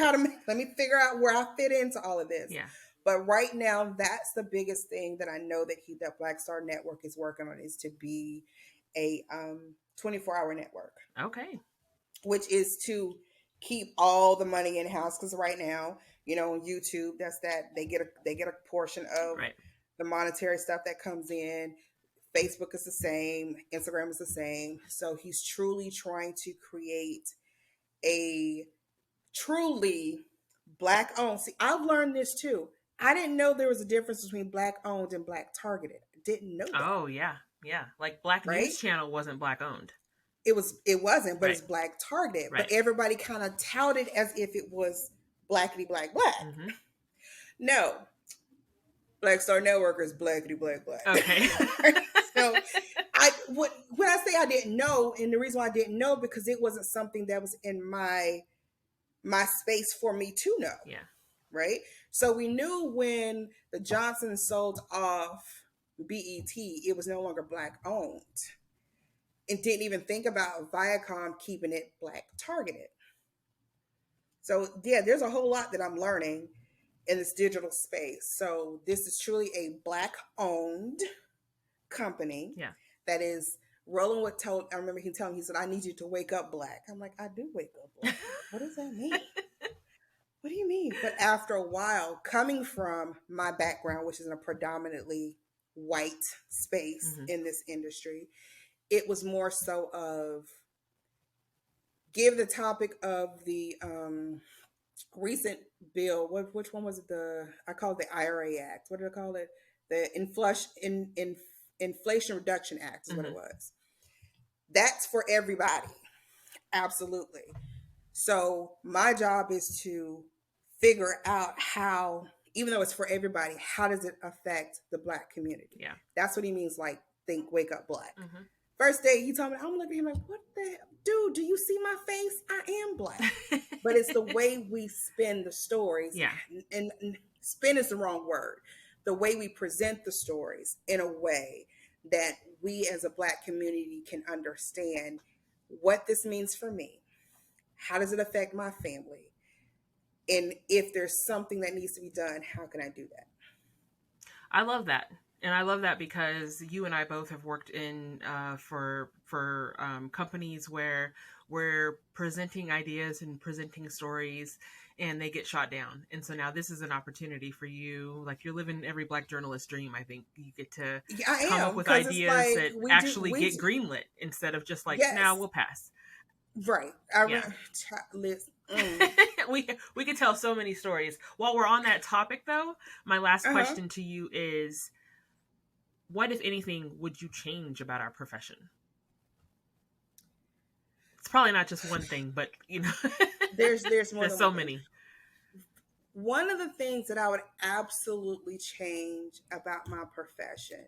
out where I fit into all of this. Yeah. But right now, that's the biggest thing that I know that Black Star Network is working on, is to be a 24-hour network. Okay. Which is to keep all the money in house, because right now, on YouTube, they get a portion of the monetary stuff that comes in. Facebook is the same, Instagram is the same. So he's truly trying to create a truly Black owned. See, I've learned this too. I didn't know there was a difference between Black owned and Black targeted. I didn't know that. Oh yeah. Like Black News Channel wasn't Black owned. It wasn't, but it's Black targeted. Right. But everybody kind of touted as if it was blackity black. Mm-hmm. No, Black Star Network is blackity black. Okay. So when I say I didn't know, and the reason why I didn't know, because it wasn't something that was in my space for me to know. Yeah. Right. So we knew when the Johnsons sold off BET, it was no longer Black owned. And didn't even think about Viacom keeping it Black targeted. So yeah, there's a whole lot that I'm learning in this digital space. So this is truly a Black owned company that is Roland would tell, I remember he telling me, he said, I need you to wake up black. I'm like, I do wake up black. What does that mean? What do you mean? But after a while, coming from my background, which is in a predominantly white space in this industry, it was more so of give the topic of the recent bill. Which one was it? I call it the IRA Act. What did I call it? The Inflation Reduction Act is what it was. That's for everybody. Absolutely. So my job is to figure out how, even though it's for everybody, how does it affect the Black community? Yeah. That's what he means, like, think, wake up black. First day he told me, I'm looking at him like, what the hell? Dude, do you see my face? I am black. But it's the way we spin the stories. Yeah. And spin is the wrong word. The way we present the stories in a way that we as a Black community can understand what this means for me. How does it affect my family? And if there's something that needs to be done, how can I do that? I love that. And I love that because you and I both have worked in for companies where we're presenting ideas and presenting stories and they get shot down. And so now this is an opportunity for you. Like, you're living every Black journalist dream. I think you get to come up with ideas that actually get greenlit instead of just like, now we'll pass. Right. We could tell so many stories. While we're on that topic, though, my last question to you is, what, if anything, would you change about our profession? It's probably not just one thing, but there's more. There's so many. One of the things that I would absolutely change about my profession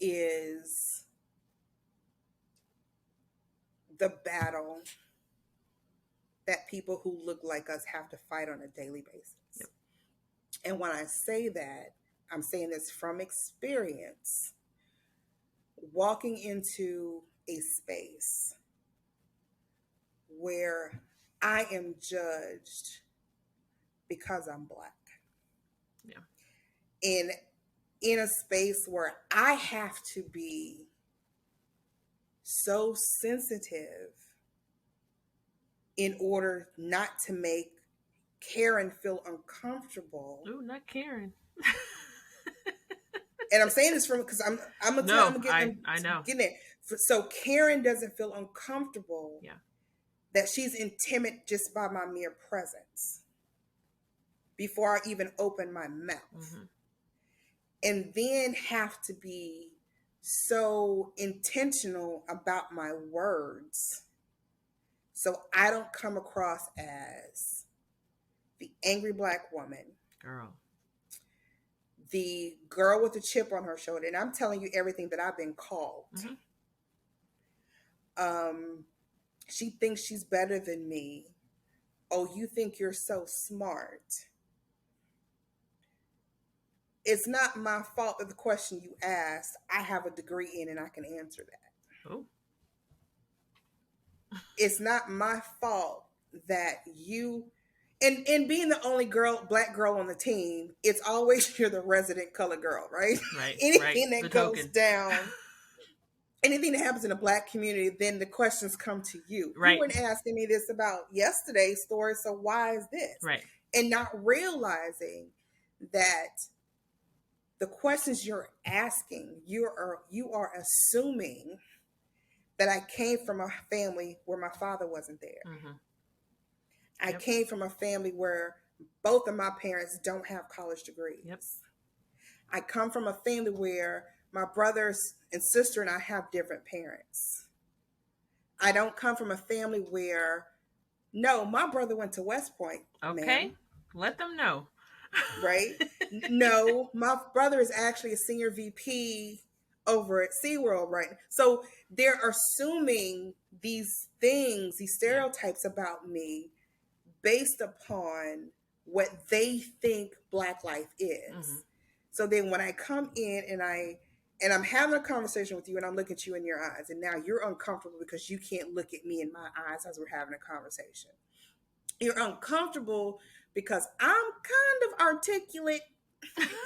is the battle that people who look like us have to fight on a daily basis. Yep. And when I say that, I'm saying this from experience. Walking into a space where I am judged because I'm Black. Yeah. In a space where I have to be so sensitive in order not to make Karen feel uncomfortable. Ooh, not Karen. And I'm saying this from because I know. Getting it. So Karen doesn't feel uncomfortable. Yeah. That she's intimidated just by my mere presence before I even open my mouth. And then have to be so intentional about my words so I don't come across as the angry Black woman, the girl with the chip on her shoulder. And I'm telling you everything that I've been called. She thinks she's better than me. Oh, you think you're so smart. It's not my fault that the question you asked, I have a degree in and I can answer that. Oh. It's not my fault that you, and being the only Black girl on the team, it's always you're the resident colored girl, right? Right. Anything that goes down, anything that happens in the Black community, then the questions come to you. Right. You weren't asking me this about yesterday's story, so why is this? Right. And not realizing that the questions you're asking, you are assuming that I came from a family where my father wasn't there. I came from a family where both of my parents don't have college degrees. Yep. I come from a family where my brothers and sister and I have different parents. I don't come from a family where, no, my brother went to West Point. Okay, ma'am. Let them know. Right? No, my brother is actually a senior VP over at SeaWorld right now. So they're assuming these things, these stereotypes about me based upon what they think Black life is. So then when I come in and I'm having a conversation with you and I'm looking at you in your eyes and now you're uncomfortable because you can't look at me in my eyes as we're having a conversation. You're uncomfortable because I'm kind of articulate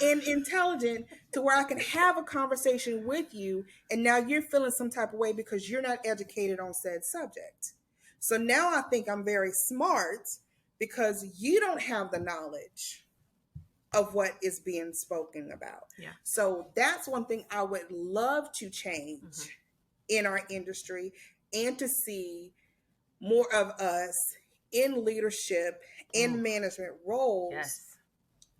and intelligent to where I can have a conversation with you, and now you're feeling some type of way because you're not educated on said subject. So now I think I'm very smart because you don't have the knowledge of what is being spoken about. Yeah. So that's one thing I would love to change in our industry, and to see more of us in leadership, in management roles, Yes.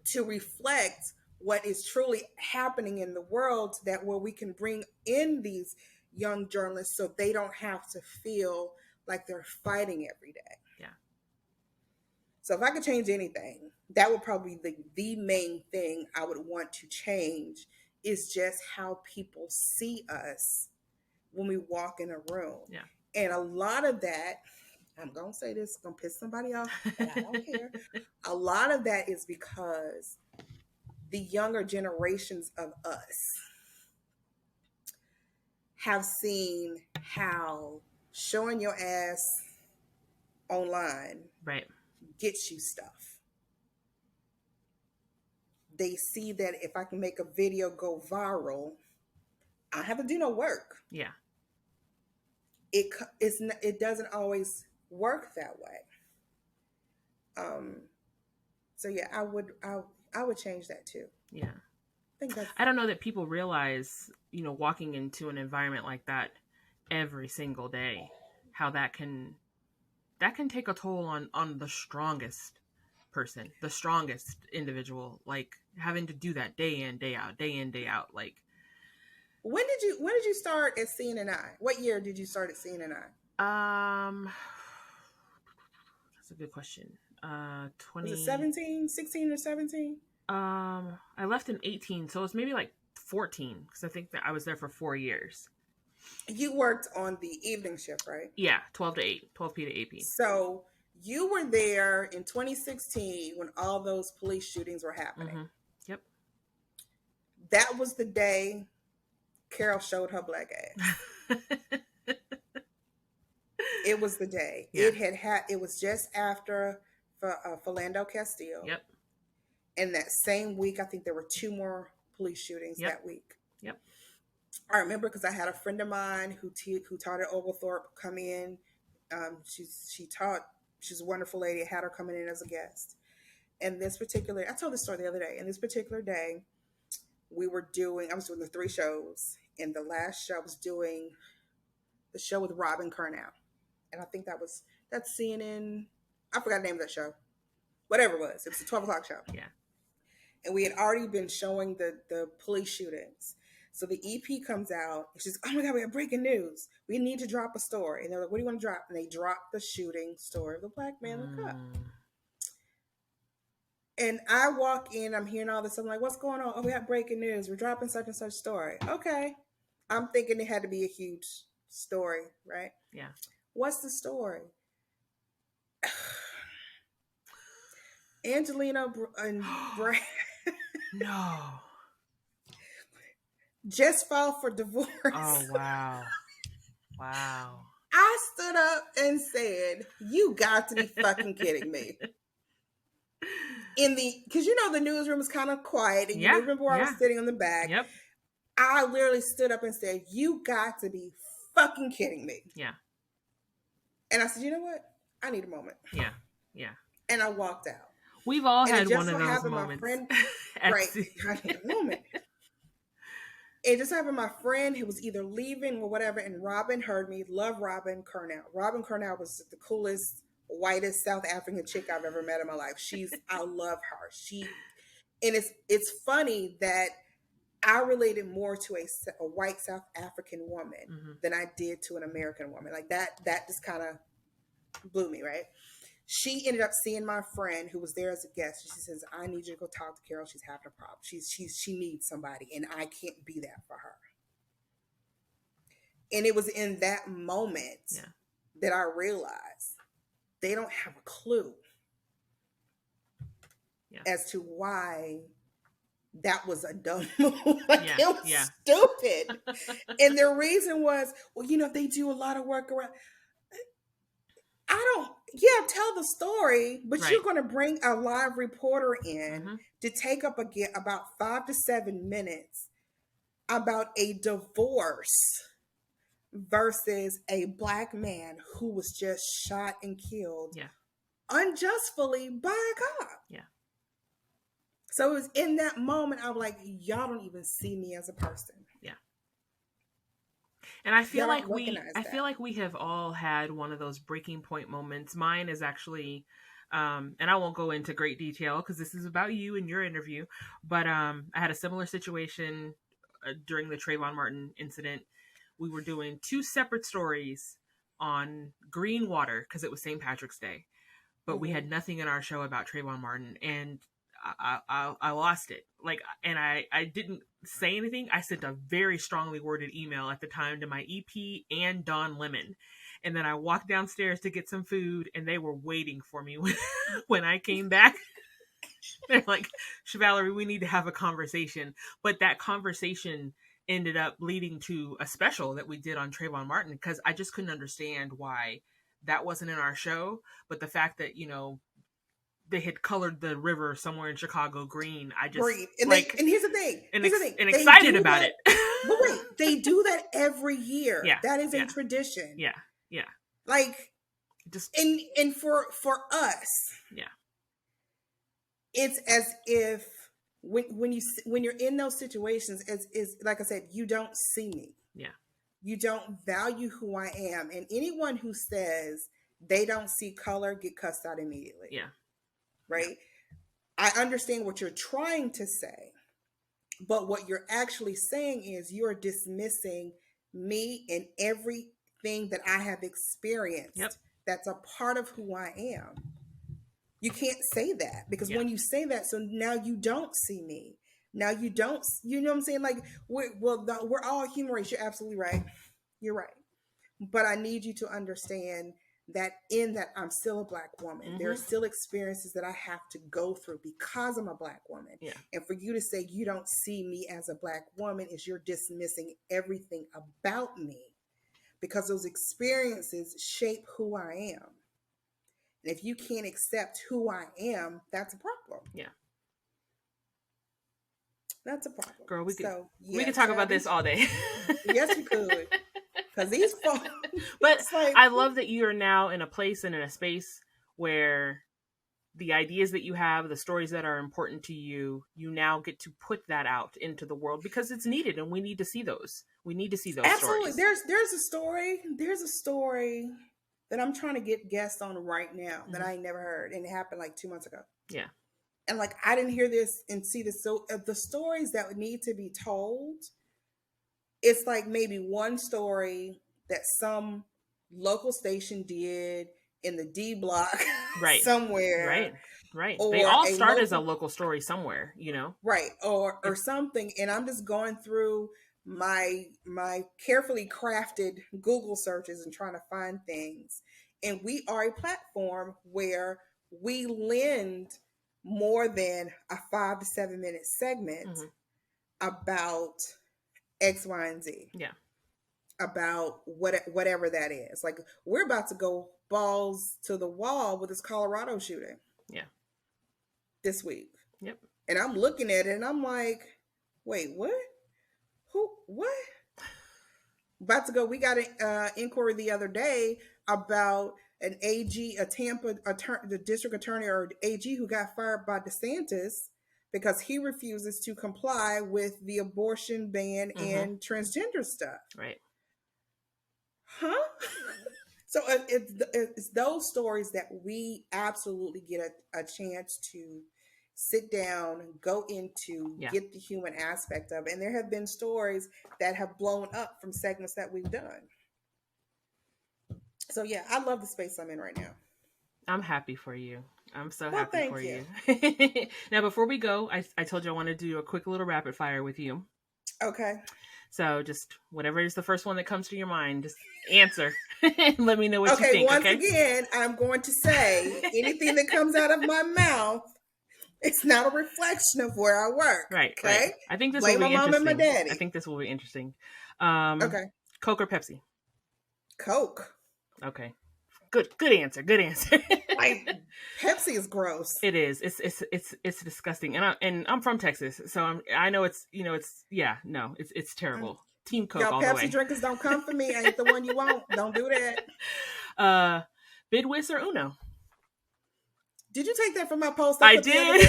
to reflect what is truly happening in the world, that where we can bring in these young journalists so they don't have to feel like they're fighting every day. Yeah. So if I could change anything, that would probably be the main thing I would want to change, is just how people see us when we walk in a room. Yeah. And a lot of that, I'm going to say this, going to piss somebody off, but I don't care. A lot of that is because the younger generations of us have seen how showing your ass online Right. gets you stuff. They see that if I can make a video go viral, I don't have to do no work. Yeah. It doesn't always work that way. So yeah, I would change that too. Yeah. think that's I don't know that people realize, walking into an environment like that every single day, how that can take a toll on the strongest person, the strongest individual, like having to do that day in, day out. Like, when did you start at CNNI? What year did you start at CNNI? That's a good question. 20 Was it 17, 16 or 17? I left in 18, so it was maybe like 14, because I think that I was there for 4 years. You worked on the evening shift, right? Yeah, 12 to 8, 12 p to 8 p. So you were there in 2016 when all those police shootings were happening. Mm-hmm. Yep. That was the day Carol showed her black ass. It was the day. Yeah. It was just after Philando Castile. Yep. And that same week, I think there were 2 more police shootings that week. Yep. I remember because I had a friend of mine who taught at Oglethorpe come in. She's a wonderful lady. I had her coming in as a guest. And I told this story the other day. And this particular day, I was doing the 3 shows. And the last show, I was doing the show with Robin Curnow. And I think that's CNN. I forgot the name of that show. Whatever it was. It was a 12 o'clock show. Yeah. And we had already been showing the police shootings. So the EP comes out. And she's, oh my God, we have breaking news. We need to drop a story. And they're like, what do you want to drop? And they dropped the shooting story of the black man in the cup. And I walk in, I'm hearing all this. I'm like, what's going on? Oh, we have breaking news. We're dropping such and such story. Okay. I'm thinking it had to be a huge story, right? Yeah. What's the story? Angelina and Brad. No. Just filed for divorce. Oh, wow. Wow. I stood up and said, you got to be fucking kidding me. Because the newsroom is kind of quiet, and you remember where I was sitting on the back. Yep. I literally stood up and said, you got to be fucking kidding me. Yeah. And I said, you know what? I need a moment. Yeah. Yeah. And I walked out. We've all had one of those moments. Right. I need a moment. It just happened. My friend who was either leaving or whatever, and Robin heard me. Love Robin Curnow. Robin Curnow was the coolest, whitest South African chick I've ever met in my life. I love her. It's funny that I related more to a white South African woman than I did to an American woman. Like that just kind of blew me, right? She ended up seeing my friend who was there as a guest. She says, I need you to go talk to Carol. She's having a problem. She needs somebody, and I can't be that for her. And it was in that moment that I realized they don't have a clue as to why that was a dumb move. It was stupid. And the reason was, well, they do a lot of work around. Yeah, tell the story, but Right. you're going to bring a live reporter in Mm-hmm. to take up again about 5 to 7 minutes about a divorce versus a black man who was just shot and killed Yeah. unjustly by a cop. Yeah. So it was in that moment, I'm like, y'all don't even see me as a person. Yeah. And I feel Y'all like don't recognize that. we have all had one of those breaking point moments. Mine is actually, and I won't go into great detail because this is about you and your interview, but I had a similar situation during the Trayvon Martin incident. We were doing two separate stories on green water because it was St. Patrick's Day, but we Mm-hmm. had nothing in our show about Trayvon Martin, and I lost it. Like, and I didn't say anything. I sent a very strongly worded email at the time to my EP and Don Lemon, and then I walked downstairs to get some food, and they were waiting for me when I came back. They're like, Valerie, we need to have a conversation. But that conversation ended up leading to a special that we did on Trayvon Martin because I just couldn't understand why that wasn't in our show. But the fact that, they had colored the river somewhere in Chicago green, I just Great. And like here's the thing. and, Here's the thing. and They excited do about that. it. But wait, they do that every year. Yeah. That is a Yeah. tradition. Yeah. Yeah. Like, Just and for us, yeah. it's as if when you're in those situations, as is like I said, you don't see me. Yeah. You don't value who I am, and anyone who says they don't see color get cussed out immediately. Yeah. Right. I understand what you're trying to say, but what you're actually saying is you're dismissing me and everything that I have experienced. Yep. That's a part of who I am. You can't say that because Yeah. when you say that, so now you don't see me. Now you don't, you know what I'm saying? Like, we're all human race. You're absolutely right. You're right. But I need you to understand that in that I'm still a black woman. Mm-hmm. There are still experiences that I have to go through because I'm a black woman. Yeah. And for you to say you don't see me as a black woman is you're dismissing everything about me because those experiences shape who I am. And if you can't accept who I am, that's a problem. Yeah. That's a problem. Girl, we yeah, could talk about this all day. Yes, we could. Because these folks. But like, I love that you are now in a place and in a space where the ideas that you have, the stories that are important to you, you now get to put that out into the world because it's needed and we need to see those. We need to see those absolutely. stories. There's a story that I'm trying to get guests on right now that Mhm. I ain't never heard. And it happened like 2 months ago. Yeah. And like, I didn't hear this and see this. So the stories that need to be told, it's like maybe one story that some local station did in the D block Right. somewhere. Right. Or they all start as a local story somewhere, Right. Or something. And I'm just going through my carefully crafted Google searches and trying to find things. And we are a platform where we lend more than a 5 to 7 minute segment Mm-hmm. about X, Y, and Z. Yeah. About whatever that is. Like, we're about to go balls to the wall with this Colorado shooting. Yeah. This week. Yep. And I'm looking at it and I'm like, wait, what? What? About to go. We got an inquiry the other day about an AG, a Tampa attorney, the district attorney or AG who got fired by DeSantis because he refuses to comply with the abortion ban Mm-hmm. and transgender stuff. Right. Huh? So it's those stories that we absolutely get a chance to sit down, go into, get the human aspect of it. And there have been stories that have blown up from segments that we've done. So yeah, I love the space I'm in right now. I'm happy for you. I'm so happy for you. you. Now, before we go, I told you I wanted to do a quick little rapid fire with you. Okay. So just whatever is the first one that comes to your mind, just answer and let me know what you think. Once again, I'm going to say anything that comes out of my mouth, it's not a reflection of where I work. Right. Okay. Right. I think this Blame will be my interesting. mom and my daddy. I think this will be interesting. Okay. Coke or Pepsi? Coke. Okay. Good answer. Good answer. Like Pepsi is gross. It is. It's disgusting. And I'm from Texas, so I know it's it's terrible. Team Coke Y'all all the Pepsi way. drinkers, don't come for me. I ain't the one you want. Don't do that. Bid, whist, or Uno? Did you take that from my post? I did.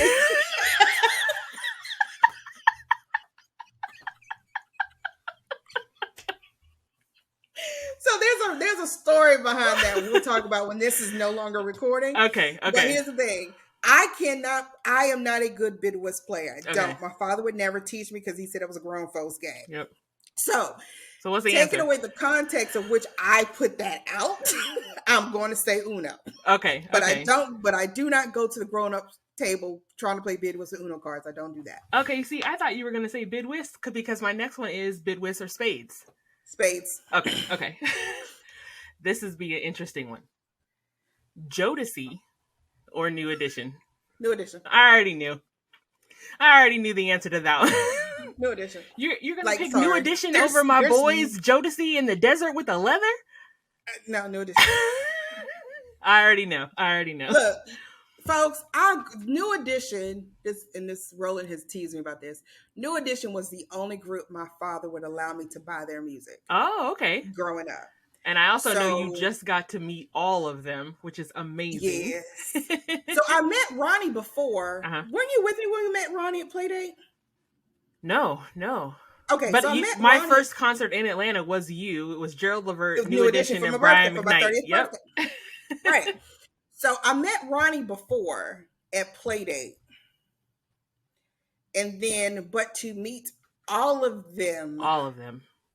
So there's a story behind that we'll talk about when this is no longer recording. Okay. But here's the thing. I am not a good bid whist player. I don't. My father would never teach me because he said it was a grown folks game. Yep. So what's the taking answer? away the context of which I put that out, I'm going to say Uno. Okay. But I do not go to the grown-up table trying to play bid whist or Uno cards. I don't do that. Okay, see, I thought you were going to say bid whist because my next one is bid whist or spades. Spades. Okay. This is be an interesting one. Jodeci or New Edition? New Edition. I already knew the answer to that one. New Edition. You're gonna pick New Edition over my boys Jodeci in the desert with the leather? No, New Edition. I already know. Look, folks, New Edition. This Roland has teased me about this. New Edition was the only group my father would allow me to buy their music. Oh, okay. Growing up. And I also know you just got to meet all of them, which is amazing. Yes. So I met Ronnie before. Weren't you with me when we met Ronnie at Playdate? No. Okay, but so my first concert in Atlanta was you. It was Gerald Levert, New Edition, and Brian McKnight. Yep. Right. So I met Ronnie before at Playdate. And then, but to meet all of them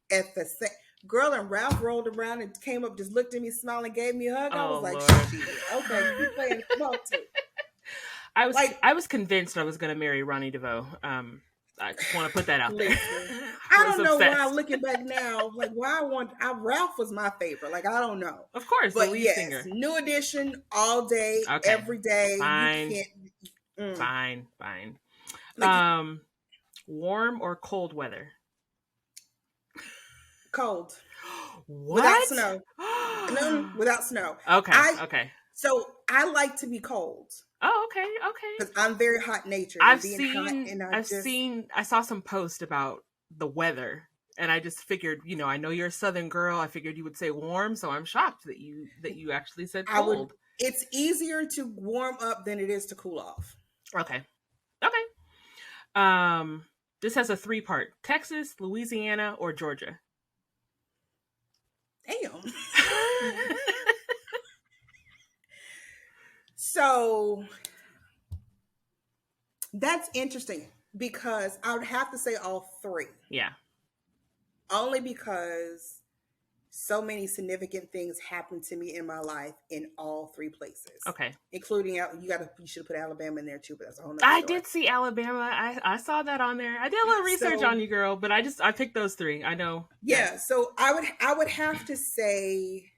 at the same... Girl, and Ralph rolled around and came up, just looked at me, smiled, and gave me a hug. I was like, shit, okay, you playing come too. I was convinced I was going to marry Ronnie DeVoe. I just want to put that out there. I don't know why, looking back now, like why Ralph was my favorite. Like, I don't know. Of course, but the lead singer. New Edition all day, every day. Fine. You can't, Fine. Like, warm or cold weather? Cold. What? Without snow. No, without snow. Okay. So I like to be cold. Oh, okay. Because I'm very hot natured. I saw some post about the weather, and I just figured, I know you're a Southern girl. I figured you would say warm, so I'm shocked that you actually said cold. It's easier to warm up than it is to cool off. Okay. This has a 3-part: Texas, Louisiana, or Georgia. Damn. So that's interesting because I would have to say all 3. Yeah. Only because so many significant things happened to me in my life in all 3 places. Okay. Including you should have put Alabama in there too, but that's a whole nother story. I did see Alabama. I saw that on there. I did a little research on you, girl, but I picked those 3. I know. Yeah. So I would have to say.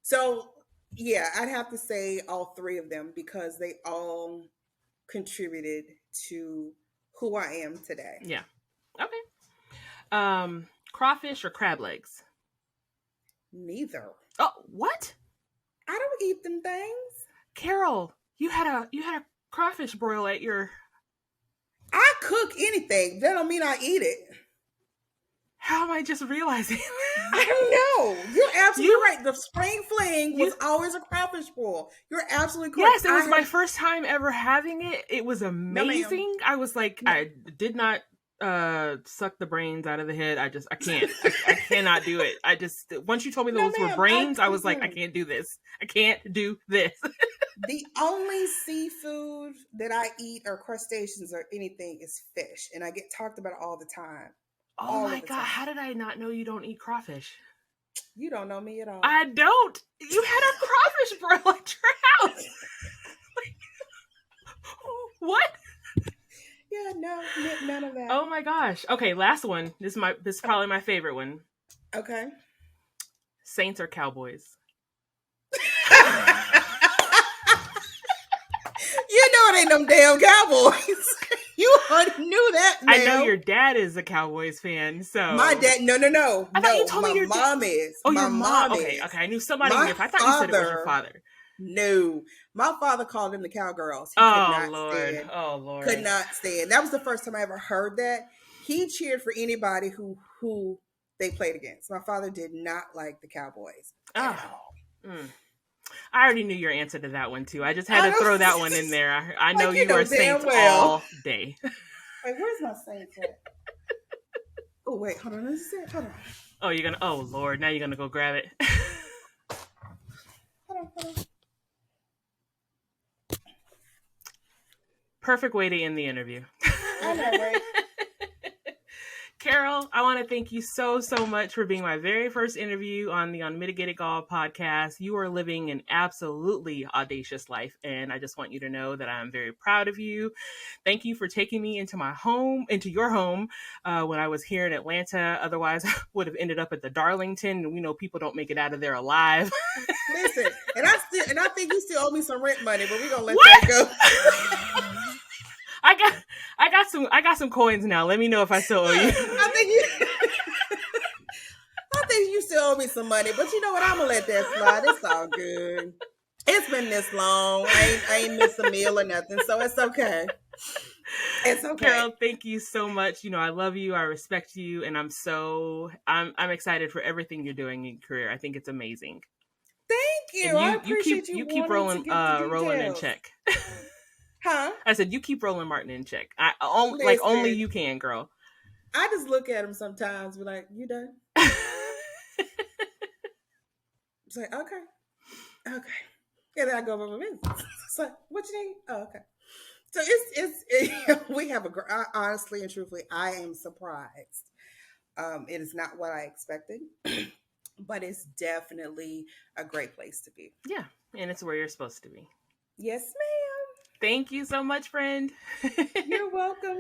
So yeah, I'd have to say all 3 of them because they all contributed to who I am today. Yeah. Okay. Crawfish or crab legs? Neither. Oh, what? I don't eat them things. Carol, you had a crawfish broil at your... I cook anything. That don't mean I eat it. How am I just realizing? I don't know. You're absolutely right. The spring fling was always a crawfish broil. You're absolutely correct. Yes, it was my first time ever having it. It was amazing. I was like, I did not suck the brains out of the head. I can't. I cannot do it. Once you told me those were brains, I was like, I can't do this. I can't do this. The only seafood that I eat or crustaceans or anything is fish. And I get talked about it all the time. Oh my God, how did I not know you don't eat crawfish? You don't know me at all. I don't. You had a crawfish broil at your house. What? Yeah, no, none of that. Oh my gosh. Okay, last one. This is probably my favorite one. Okay. Saints or Cowboys? You know it ain't them damn Cowboys. You already knew that, I know ma'am. your dad is a Cowboys fan, so My dad, no. I thought you told me My your mom is. Oh, My your mom. mom Okay, is. okay. I knew somebody. My I thought you said it was your father, father. no. My father called them the Cowgirls. He could Oh not Lord. stand. Oh Lord. Could not stand. That was the first time I ever heard that. He cheered for anybody who they played against. My father did not like the Cowboys at Oh. all. I already knew your answer to that one too. I just had I to know. throw that one in there. I know Like, you you are know damn Saints well. all day. Wait, where's my Saints at? Oh wait, hold on. Hold on. Oh, you're gonna. Oh Lord, now you're gonna go grab it. Hold on. Perfect way to end the interview. I know, right? Carol, I want to thank you so much for being my very first interview on the Unmitigated Gall podcast. You are living an absolutely audacious life, and I just want you to know that I'm very proud of you. Thank you for taking me into your home, when I was here in Atlanta. Otherwise, I would have ended up at the Darlington, and we know people don't make it out of there alive. Listen, and I think you still owe me some rent money, but we're gonna let that go. I got some coins now. Let me know if I still owe you. I think you still owe me some money, but you know what? I'm gonna let that slide. It's all good. It's been this long. I ain't missed a meal or nothing, so it's okay. It's okay. Carol, thank you so much. You know, I love you. I respect you, and I'm excited for everything you're doing in your career. I think it's amazing. Thank you. I appreciate you keep rolling in check. Huh? I said you keep Roland Martin in check. Only you can, girl. I just look at him sometimes, be like, "You done?" It's like, okay. Yeah, then I go over my business. It's like, what you need? Oh, okay. So we have honestly and truthfully, I am surprised. It is not what I expected, but it's definitely a great place to be. Yeah, and it's where you're supposed to be. Yes, ma'am. Thank you so much, friend. You're welcome.